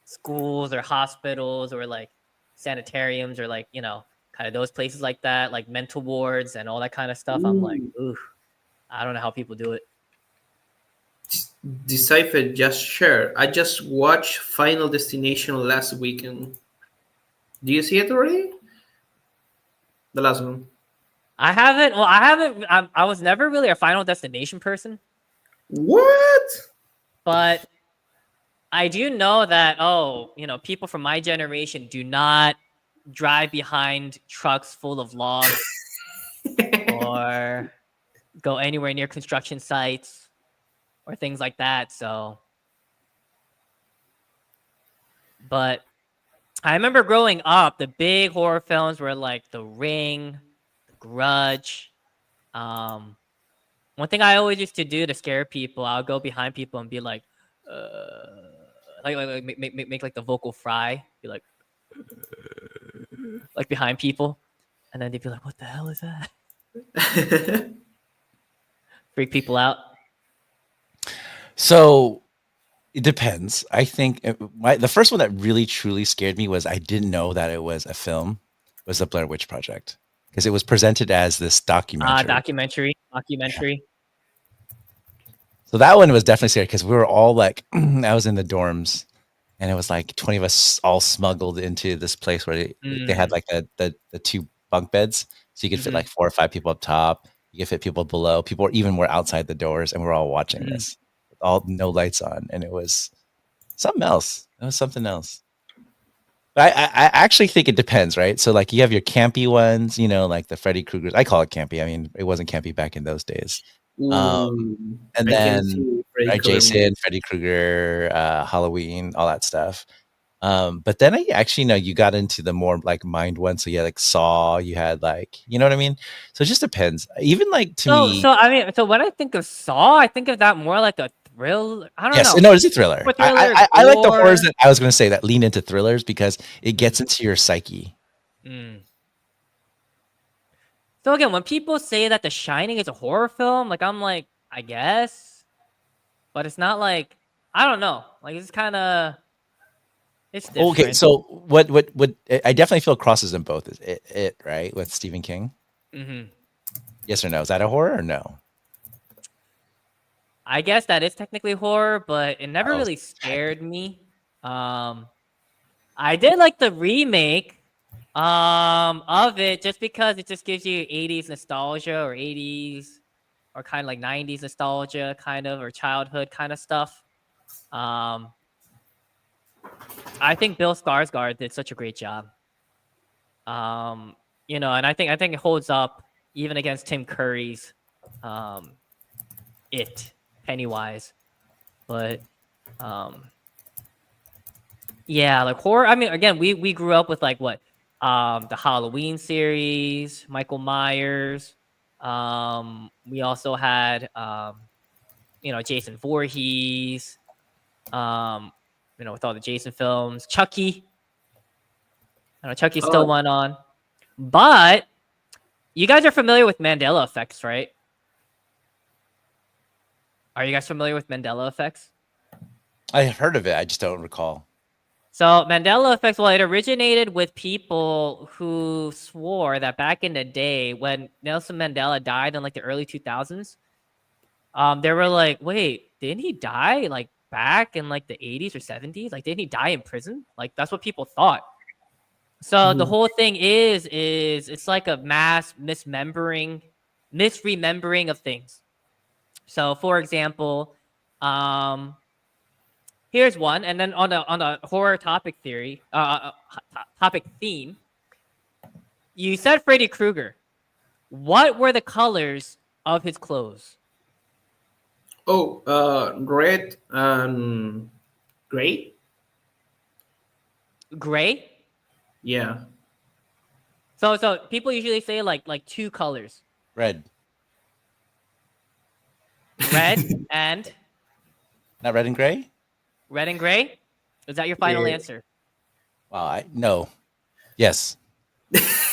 schools or hospitals or like sanitariums or like, kind of those places like that, like mental wards and all that kind of stuff. I'm like, Ooh. ooh, I don't know how people do it. Decipher just shared. I just watched Final Destination last weekend. Do you see it already? The last one. I haven't. Well, I haven't. I was never really a Final Destination person, What? but I do know that people from my generation do not drive behind trucks full of logs or go anywhere near construction sites or things like that. So, but I remember growing up, the big horror films were like The Ring, The Grudge. One thing I always used to do to scare people, I'll go behind people and be like, make like the vocal fry, be like behind people, and then they'd be like, "What the hell is that?" Freak people out. So it depends. I think the first one that really truly scared me was I didn't know that it was a film. Was the Blair Witch Project because it was presented as this documentary. Documentary. So that one was definitely scary because we were all like, I was in the dorms, and it was like 20 of us all smuggled into this place where they had like the two bunk beds, so you could fit like 4 or 5 people up top. You could fit people below. People were outside the doors, and we're all watching this, all no lights on, and it was something else. It was something else. But I actually think it depends, right? So like you have your campy ones, like the Freddy Krueger's. I call it campy. I mean, it wasn't campy back in those days. Ooh, And I can then see Freddy right, Krueger. Jason, Freddy Krueger, Halloween, all that stuff. But then I actually know you got into the more like mind ones. So you had like Saw, you had like, you know what I mean? So it just depends. Even like to me. So I mean, so when I think of Saw, I think of that more like a thrill. I don't Yes, know. no, it's a thriller. Thriller, I like the horrors gore. that I was going to say that lean into thrillers because it gets into your psyche. So again, when people say that The Shining is a horror film, like I'm like, I guess, but it's not like I don't know. Like it's kind of different. Okay, so what I definitely feel crosses in both is it right with Stephen King. Yes or no? Is that a horror or no? I guess that is technically horror, but it never really scared me. I I did like the remake of it just because it just gives you 80s nostalgia or 80s or kind of like 90s nostalgia kind of or childhood kind of stuff. I think Bill Skarsgård did such a great job. You know, and I think it holds up even against Tim Curry's Pennywise. But yeah, like horror. I mean, again, we grew up with like what the Halloween series, Michael Myers. We also had you know, Jason Voorhees. You know, with all the Jason films, Chucky. I know Chucky still went on, but you guys are familiar with Mandela effects, right? Are you guys familiar with Mandela effects? I have heard of it. I just don't recall. So Mandela effects, well, it originated with people who swore that back in the day when Nelson Mandela died in like the early 2000s, they were like, wait, didn't he die like back in like the 80s or 70s? Like, didn't he die in prison? Like, that's what people thought. So the whole thing is it's like a mass misremembering of things. So for example, here's one, and then on a horror topic theory, topic theme, you said Freddy Krueger. What were the colors of his clothes? Oh, red and gray. Gray. Yeah. So people usually say like two colors. Red. Red and Not red and gray? red and gray. Is that your final answer? Wow, no. Yes.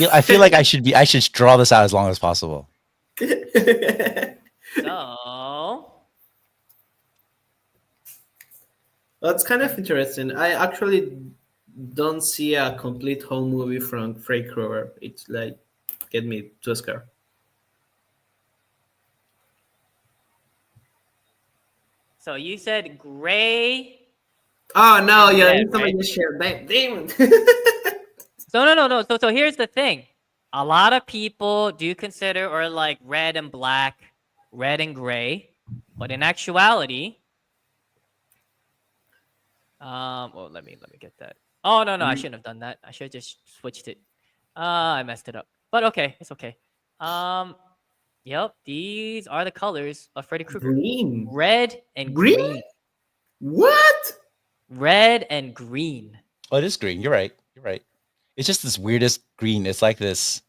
I feel like I should draw this out as long as possible. So That's kind of interesting. I actually don't see a complete whole movie from Freddy Krueger. It's like get me too scared. So you said gray. Oh no, yeah, Red, somebody right? just shared. Damn. So no. So here's the thing. A lot of people do consider or like red and black, red and gray, but in actuality, well, let me get that. Oh no, I shouldn't have done that. I should have just switched it. I messed it up. But okay, it's okay. Yep, these are the colors of Freddy Krueger. Green. Red and Green? green. What? Red and green. Oh, it is green. You're right. It's just this weirdest green. It's like this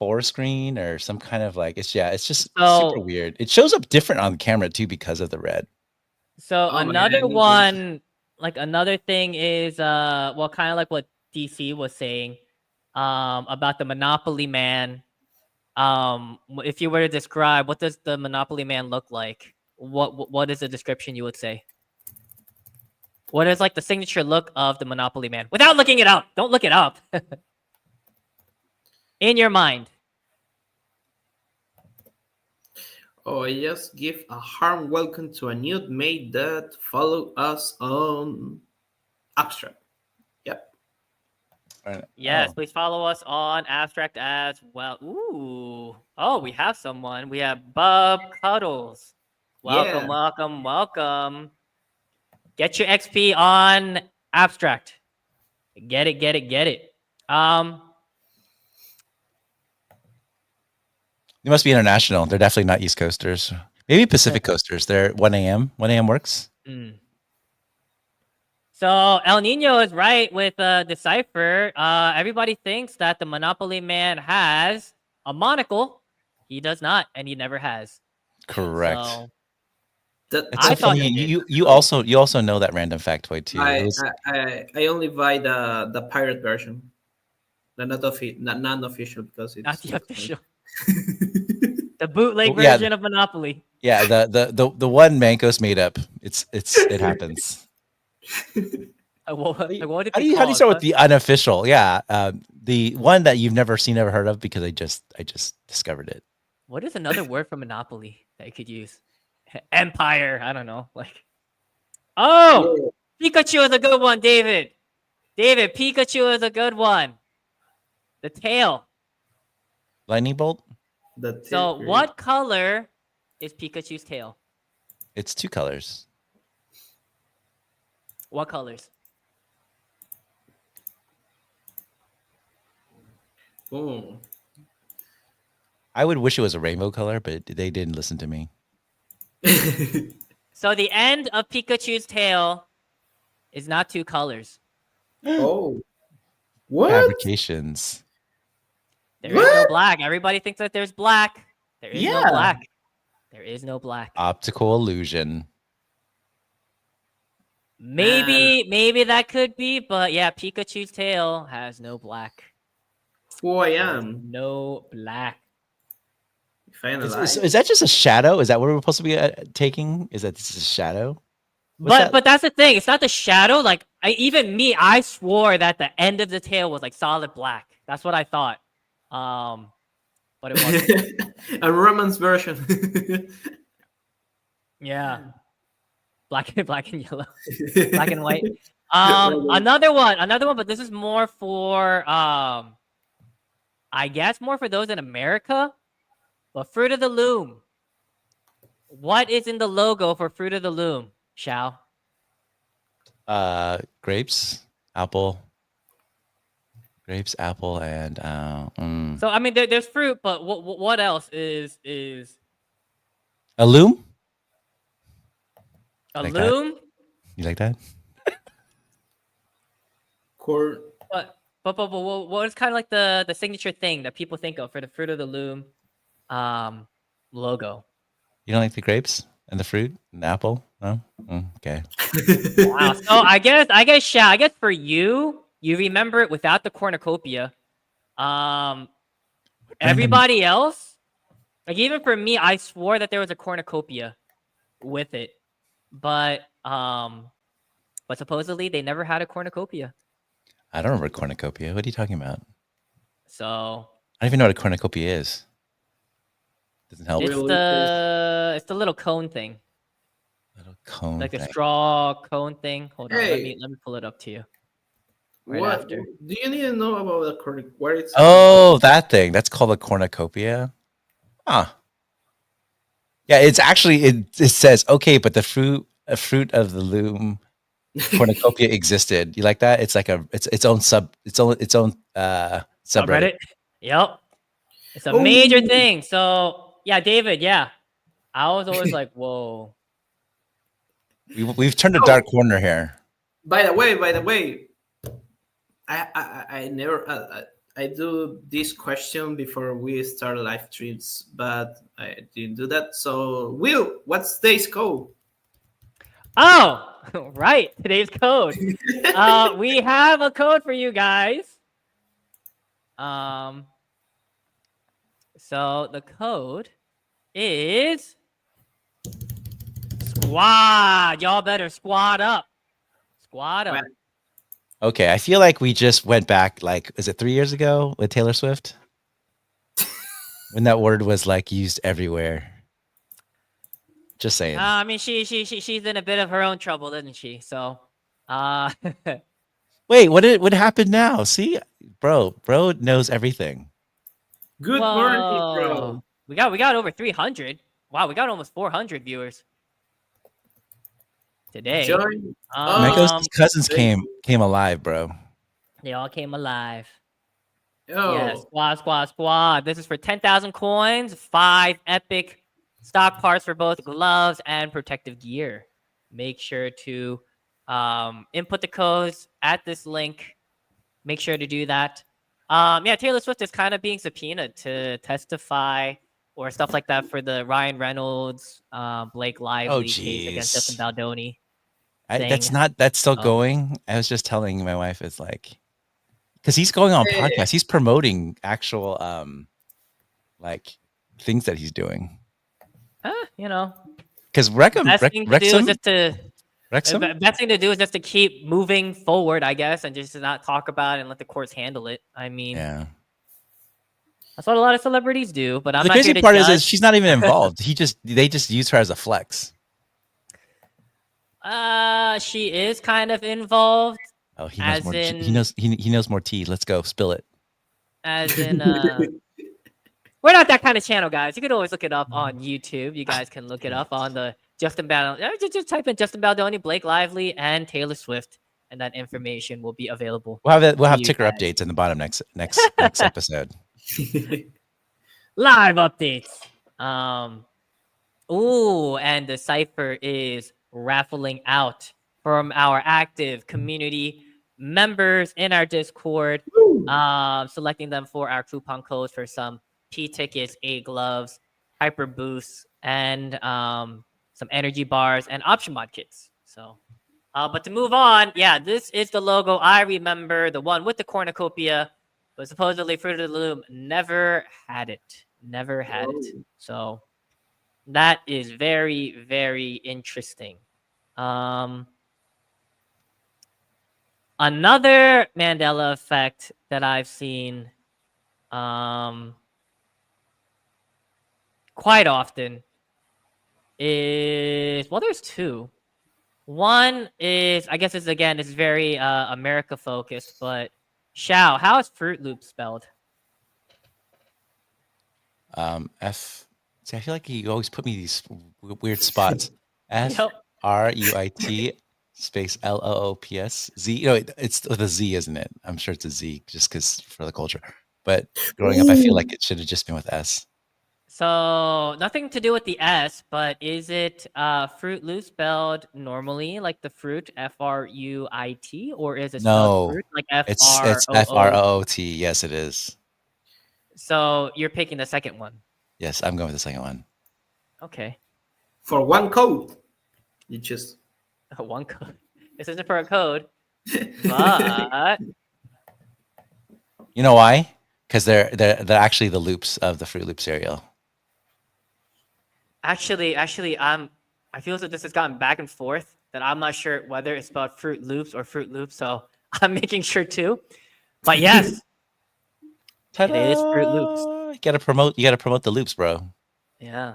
forest green or some kind of like it's just super weird. It shows up different on camera too because of the red. So Oh, another man. one, like another thing is well, kind of like what DC was saying about the Monopoly Man. If you were to describe what does the Monopoly Man look like, what is the description you would say? What is like the signature look of the Monopoly Man? Without looking it up. Don't look it up. In your mind. Oh, I just give a warm welcome to a new mate that follow us on Abstract. Yep. Yes, Oh. please follow us on Abstract as well. Ooh. Oh, we have someone. We have Bub Cuddles. Welcome, Yeah. welcome. Get your XP on Abstract. Get it. They must be international. They're definitely not East Coasters. Maybe Pacific Coasters. They're 1 a.m. 1 a.m. works. So El Nino is right with Decipher. Everybody thinks that the Monopoly Man has a monocle. He does not, and he never has. Correct. So, It's so funny. You also know that random factoid too. I only buy the pirate version, the non-official because it's not the official. The bootleg yeah. version of Monopoly. Yeah, the one Mancos made up. It happens. What did How do you start with the unofficial? Yeah, the one that you've never heard of because I just discovered it. What is another word for Monopoly that you could use? Empire. I don't know. Like, oh, yeah. Pikachu is a good one, David. David, Pikachu is a good one. The tail. Lightning bolt. So what color is Pikachu's tail? It's 2 colors. What colors? Oh. I would wish it was a rainbow color, but they didn't listen to me. So the end of Pikachu's tail is not 2 colors. Oh. What? Fabrications. There is no black. Everybody thinks that there's black. There is no Yeah. black. There is no black. Optical illusion. Maybe that could be, but yeah, Pikachu's tail has no black. Who I am? No black. If I analyze. Is that just a shadow? Is that what we're supposed to be taking? Is that this is a shadow? But that's the thing. It's not the shadow. Like I swore that the end of the tail was like solid black. That's what I thought. But it wasn't. A romance version. Yeah. Black and yellow. Black and white. Another one, but this is more for I guess more for those in America. But Fruit of the Loom. What is in the logo for Fruit of the Loom, Xiao? Grapes, apple. Grapes, apple, and So I mean, there's fruit, but what else is a loom? a Like loom? You like that? Corn. But what is kind of like the signature thing that people think of for the Fruit of the Loom logo? You don't like the grapes and the fruit and the apple? No? Okay. Wow. So I guess Xiao, I guess for you remember it without the cornucopia. Everybody else, like even for me, I swore that there was a cornucopia with it, but supposedly they never had a cornucopia. I don't remember cornucopia. What are you talking about? So I don't even know what a cornucopia is. Doesn't help. it's the little cone thing, Little cone like thing. a straw cone thing. Hold on, Hey. let me pull it up to you. Right What? after. Do you need to know about the corn? Where it's? Oh, that thing. That's called a cornucopia. Huh. Yeah, it's actually it says okay, but a fruit of the loom cornucopia existed. You like that? It's like its own subreddit. Subreddit. Yep. It's a major thing. So yeah, David. Yeah, I was always like, whoa. We've turned a dark corner here. By the way, I never I do this question before we start live streams, but I didn't do that. So, Will, what's today's code? Oh, right. Today's code. We have a code for you guys. So the code is squad. Y'all better squad up. Squad up. Okay, I feel like we just went back, like, is it 3 years ago with Taylor Swift? When that word was like used everywhere. Just saying. I mean, she's in a bit of her own trouble, isn't she? So, Wait, what happened now? See, bro knows everything. Good morning, bro. We got over 300. Wow, we got almost 400 viewers today. Join. Meko's cousins came alive, bro. They all came alive. Oh. Yeah, squad. This is for 10,000 coins, 5 epic stock parts for both gloves and protective gear. Make sure to input the codes at this link. Make sure to do that. Yeah, Taylor Swift is kind of being subpoenaed to testify or stuff like that for the Ryan Reynolds, Blake Lively case against Justin Baldoni. That's still going. I was just telling my wife, it's like, because he's going on podcasts, he's promoting actual like things that he's doing. You know, because best thing to do is just to keep moving forward, I guess, and just to not talk about it and let the courts handle it. I mean, yeah, that's what a lot of celebrities do. But I'm the not crazy here to part judge. is she's not even involved. They just use her as a flex. She is kind of involved. Oh, he knows As more. in, He knows more tea. Let's go, spill it. as in, we're not that kind of channel, guys. You can always look it up on YouTube. You guys can look it up on the Justin Baldoni. Just type in Justin Baldoni, Blake Lively, and Taylor Swift, and that information will be available. We'll have you ticker guys. updates in the bottom next episode. Live updates. Ooh, and the cipher is raffling out from our active community members in our Discord. Selecting them for our coupon codes for some P tickets, A gloves, hyper boosts, and some energy bars and option mod kits. So, but to move on, yeah, this is the logo I remember, the one with the cornucopia, but supposedly Fruit of the Loom never had it. Never had it. So that is very, very interesting. Another Mandela effect that I've seen quite often is, well, there's two. One is, I guess it's very America focused, but Shao, how is Fruit Loop spelled? F. See, I feel like you always put me these weird spots. FRUIT space LOOPS Z. You know, it's with a Z, isn't it? I'm sure it's a Z just because for the culture. But growing up, I feel like it should have just been with S. So nothing to do with the S, but is it Fruit Loop spelled normally like the fruit FRUIT, or is it spelled fruit like It's FROO? FROOT. Yes, it is. So you're picking the second one. Yes, I'm going with the second one. Okay. For one code, you just one code. This isn't for a code, but you know why? Because they're actually the loops of the Fruit Loop cereal. Actually, I feel as if this has gotten back and forth. That I'm not sure whether it's spelled Fruit Loops or Fruit Loops, so I'm making sure too. But yes, Ta-da! it is Fruit Loops. You gotta promote the loops, bro. Yeah.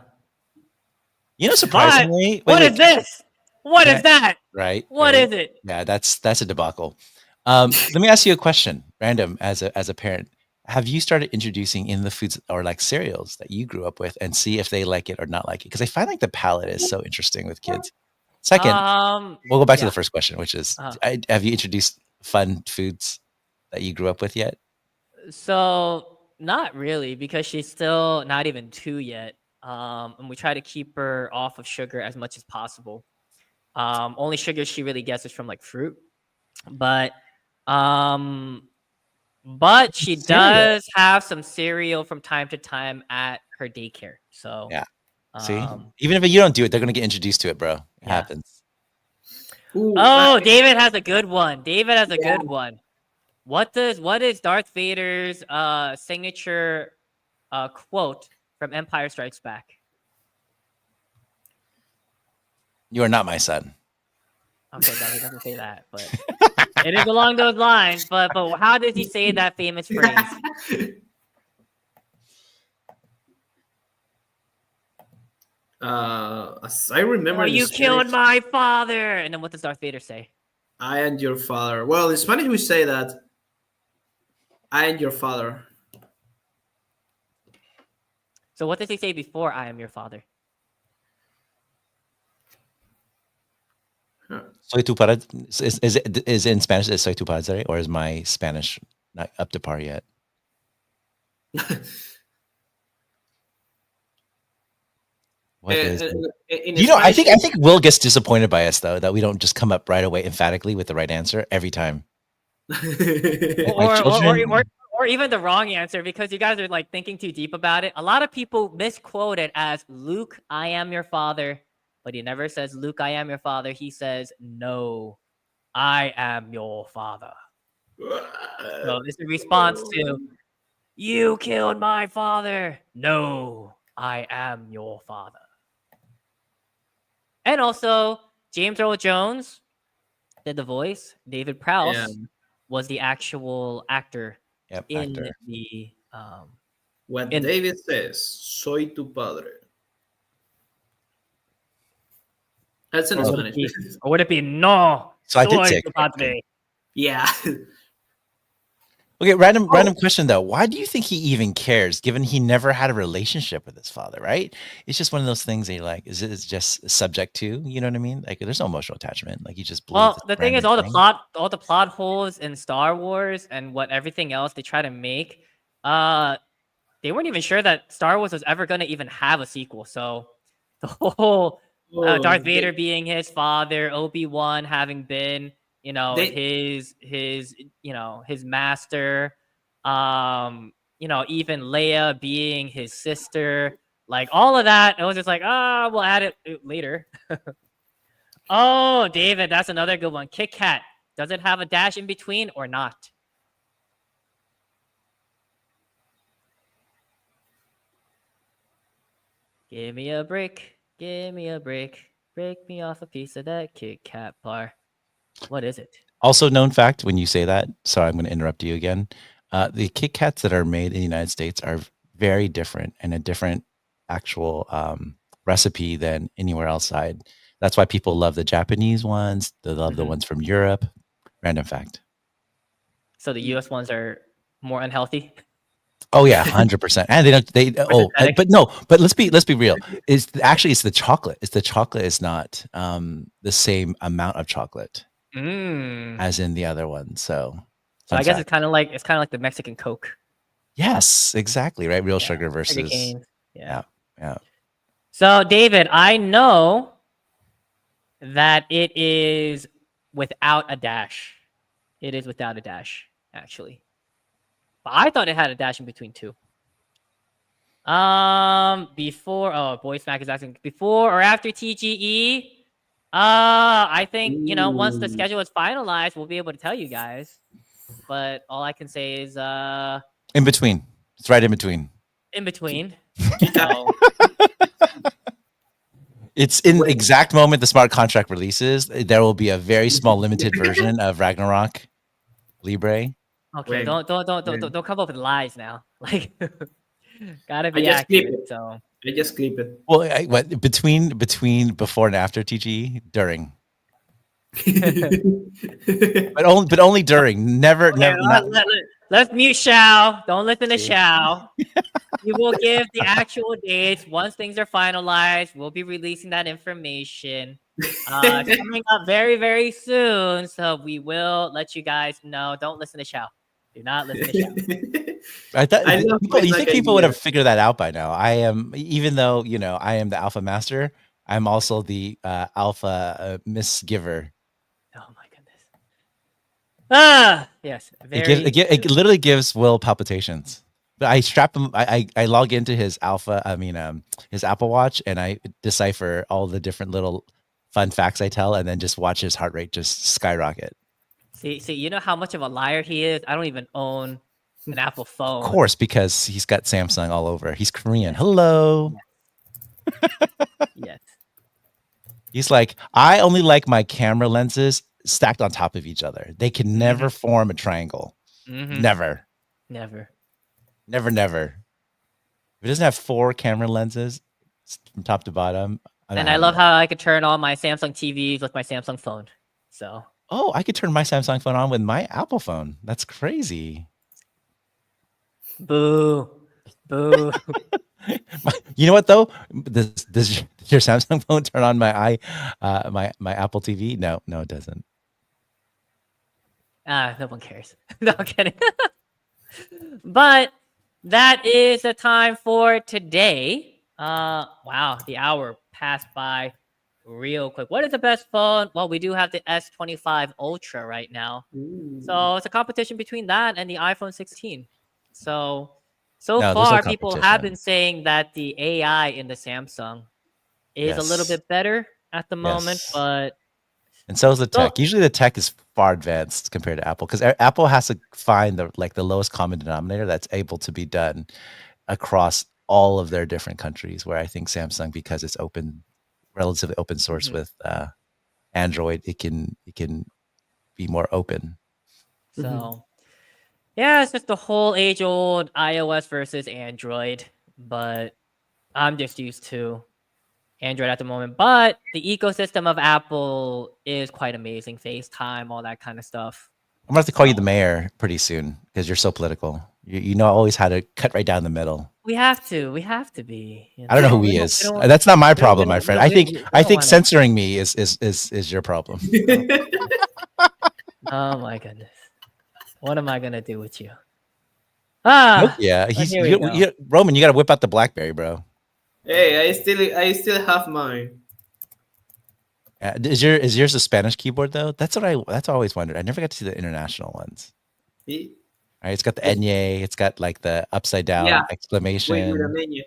You know, surprisingly, what is this? What is that? Right. What is it? Yeah, that's a debacle. Let me ask you a question, random, as a parent. Have you started introducing in the foods or like cereals that you grew up with and see if they like it or not like it? Because I find like the palate is so interesting with kids. Second, we'll go back to the first question, which is, have you introduced fun foods that you grew up with yet? So not really, because she's still not even 2 yet. And we try to keep her off of sugar as much as possible. Only sugar she really gets is from like fruit, but she does have some cereal from time to time at her daycare. So yeah, see, even if you don't do it, they're gonna get introduced to it, bro. It happens. Ooh, David has a good one. Good one. What is Darth Vader's signature quote from Empire Strikes Back? You are not my son. Okay, no, he doesn't say that, but it is along those lines. But how does he say that famous phrase? As I remember, you killed my father. And then what does Darth Vader say? I am your father. Well, in Spanish we say that I am your father. So what does he say before I am your father? Soy tu padre. Is in Spanish is soy tu padre, or is my Spanish not up to par yet? What is it? You know, I think Will gets disappointed by us though, that we don't just come up right away emphatically with the right answer every time. or even the wrong answer, because you guys are like thinking too deep about it. A lot of people misquote it as Luke, I am your father, but he never says Luke, I am your father. He says, no, I am your father. So it's a response to, you killed my father. No, I am your father. And also, James Earl Jones did the voice. David Prowse was the actual actor in the... when David says, soy tu padre. That's in Spanish. Or would it be, no, so I did say tu padre. Yeah. Okay, random question though. Why do you think he even cares, given he never had a relationship with his father? Right? It's just one of those things that you're like, is it just subject to? You know what I mean? Like, there's no emotional attachment. Like, you just believe Well, this the thing is, random thing. all the plot holes in Star Wars and what everything else they try to make, they weren't even sure that Star Wars was ever going to even have a sequel. So the whole Oh, Darth Vader being his father, Obi-Wan having been, they his master, even Leia being his sister, like all of that, it was just like, we'll add it later. Oh, David, that's another good one. Kit Kat, does it have a dash in between or not? Give me a break. Give me a break. Break me off a piece of that Kit Kat bar. What is it? Also, known fact when you say that, sorry, I'm going to interrupt you again. The Kit Kats that are made in the United States are very different and a different actual recipe than anywhere outside. That's why people love the Japanese ones. They love the ones from Europe. Random fact. So the US ones are more unhealthy? Oh yeah, 100%. And Synthetic? but let's be real. It's the chocolate. It's the chocolate is not the same amount of chocolate Mm. as in the other one. So So I guess fact. it's kind of like the Mexican Coke. Yes, exactly, right? Real sugar Sugar versus cane. Yeah. yeah. So David, I know that it is without a dash. It is without a dash, actually. But I thought it had a dash in between too. Before Boy Smack is asking before or after TGE. I think once the schedule is finalized, we'll be able to tell you guys. But all I can say is In between. It's right in between. in between. So It's in the Wait. exact moment the smart contract releases, there will be a very small limited version of Ragnarok Libre. okay, When don't come up with lies now. Like gotta I be just clip accurate. it. So I just clip it. Well, between before and after TGE, during. But only during. okay, Never not let's mute Shao. Don't listen to Shao. We will give the actual dates once things are finalized. We'll be releasing that information. It's coming up very, very soon. So we will let you guys know. Don't listen to Shao. Do not listen to Shao. I thought I love you like think people would idea. have figured that out by now. I am, even though, I am the alpha master, I'm also the alpha misgiver. Oh my goodness. Yes. It literally gives Will palpitations. But I strap him. I log into his his Apple Watch, and I decipher all the different little fun facts I tell, and then just watch his heart rate just skyrocket. See, you know how much of a liar he is? I don't even own an Apple phone. Of course, because he's got Samsung all over. He's Korean. Hello. Yes. He's like, I only like my camera lenses stacked on top of each other. They can never form a triangle. Never. Never. Never. If it doesn't have 4 camera lenses from top to bottom. And I love how I could turn on my Samsung TVs with my Samsung phone. So. Oh, I could turn my Samsung phone on with my Apple phone. That's crazy. Boo. Boo. You know what though? Does your Samsung phone turn on my my Apple TV? No, it doesn't. No one cares. No, I'm kidding. But that is the time for today. Wow, the hour passed by real quick. What is the best phone? Well, we do have the S25 Ultra right now. So it's a competition between that and the iPhone 16. So No, there's no far, people have competition. been saying that the AI in the Samsung is a little Yes. bit better at the moment, Yes. but And so is the tech. Usually the tech is far advanced compared to Apple, because Apple has to find the lowest common denominator that's able to be done across all of their different countries, where I think Samsung, because it's relatively open source with Android, it can be more open. So yeah, it's just the whole age-old iOS versus Android, but I'm just used to Android at the moment. But the ecosystem of Apple is quite amazing. FaceTime, all that kind of stuff. I'm gonna have to call you the mayor pretty soon because you're so political. You know always how to cut right down the middle. We have to. We have to be. You I don't know who we he don't, is. we don't, That's not my we don't, we problem, my don't, we friend. don't, we I don't think want to. censoring me is your problem. Oh my goodness. What am I gonna do with you? Nope. Ah, Yeah, but here we go. Roman. You got to whip out the BlackBerry, bro. Hey, I still have mine. Is yours a Spanish keyboard though? That's what I always wondered. I never got to see the international ones. See? Right, it's got the enye. It's got like the upside down Yeah. With exclamation. a menu.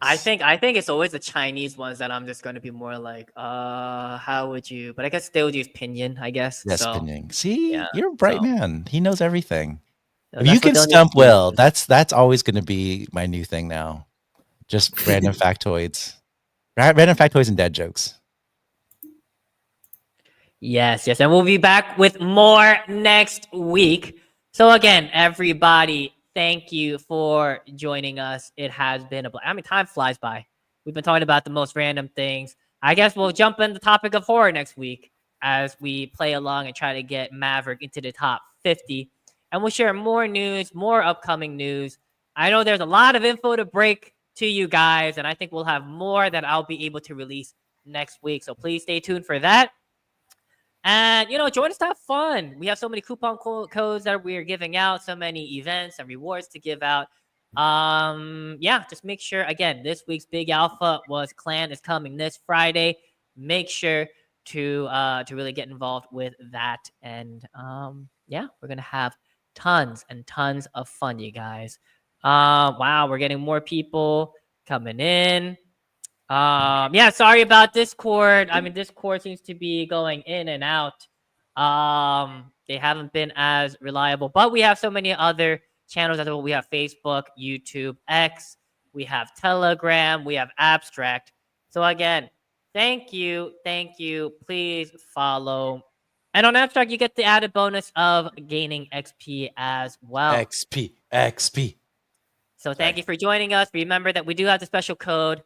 I think it's always the Chinese ones that I'm just gonna be more like, how would you? But I guess they would use pinyin, I guess. Yes, So pinning. See, yeah, you're a bright so- man. He knows everything. so If you that's what can they'll need stump to well, use. that's always going to be my new thing now. Just random factoids, random factoids and dad jokes. Yes, and we'll be back with more next week. So again, everybody, thank you for joining us. It has been time flies by. We've been talking about the most random things. I guess we'll jump in the topic of horror next week as we play along and try to get Maverick into the top 50. And we'll share more news, more upcoming news. I know there's a lot of info to break to you guys, and I think we'll have more that I'll be able to release next week. So please stay tuned for that. And, join us to have fun. We have so many coupon codes that we're giving out, so many events and rewards to give out. Just make sure, again, this week's Big Alpha was Clan is coming this Friday. Make sure to really get involved with that. And, we're going to have tons and tons of fun, you guys. Wow, we're getting more people coming in. Sorry about Discord. I mean, Discord seems to be going in and out. They haven't been as reliable, but we have so many other channels as well. We have Facebook, YouTube, X, we have Telegram, we have Abstract. So again, thank you. Please follow. And on Abstract, you get the added bonus of gaining XP as well. XP. So thank you for joining us. Remember that we do have the special code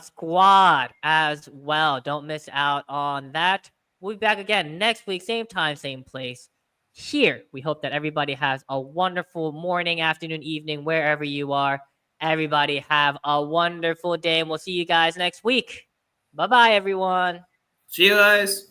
squad as well. Don't miss out on that. We'll be back again next week, same time, same place. Here, we hope that everybody has a wonderful morning, afternoon, evening, wherever you are. Everybody have a wonderful day, and we'll see you guys next week. Bye-bye, everyone. See you guys.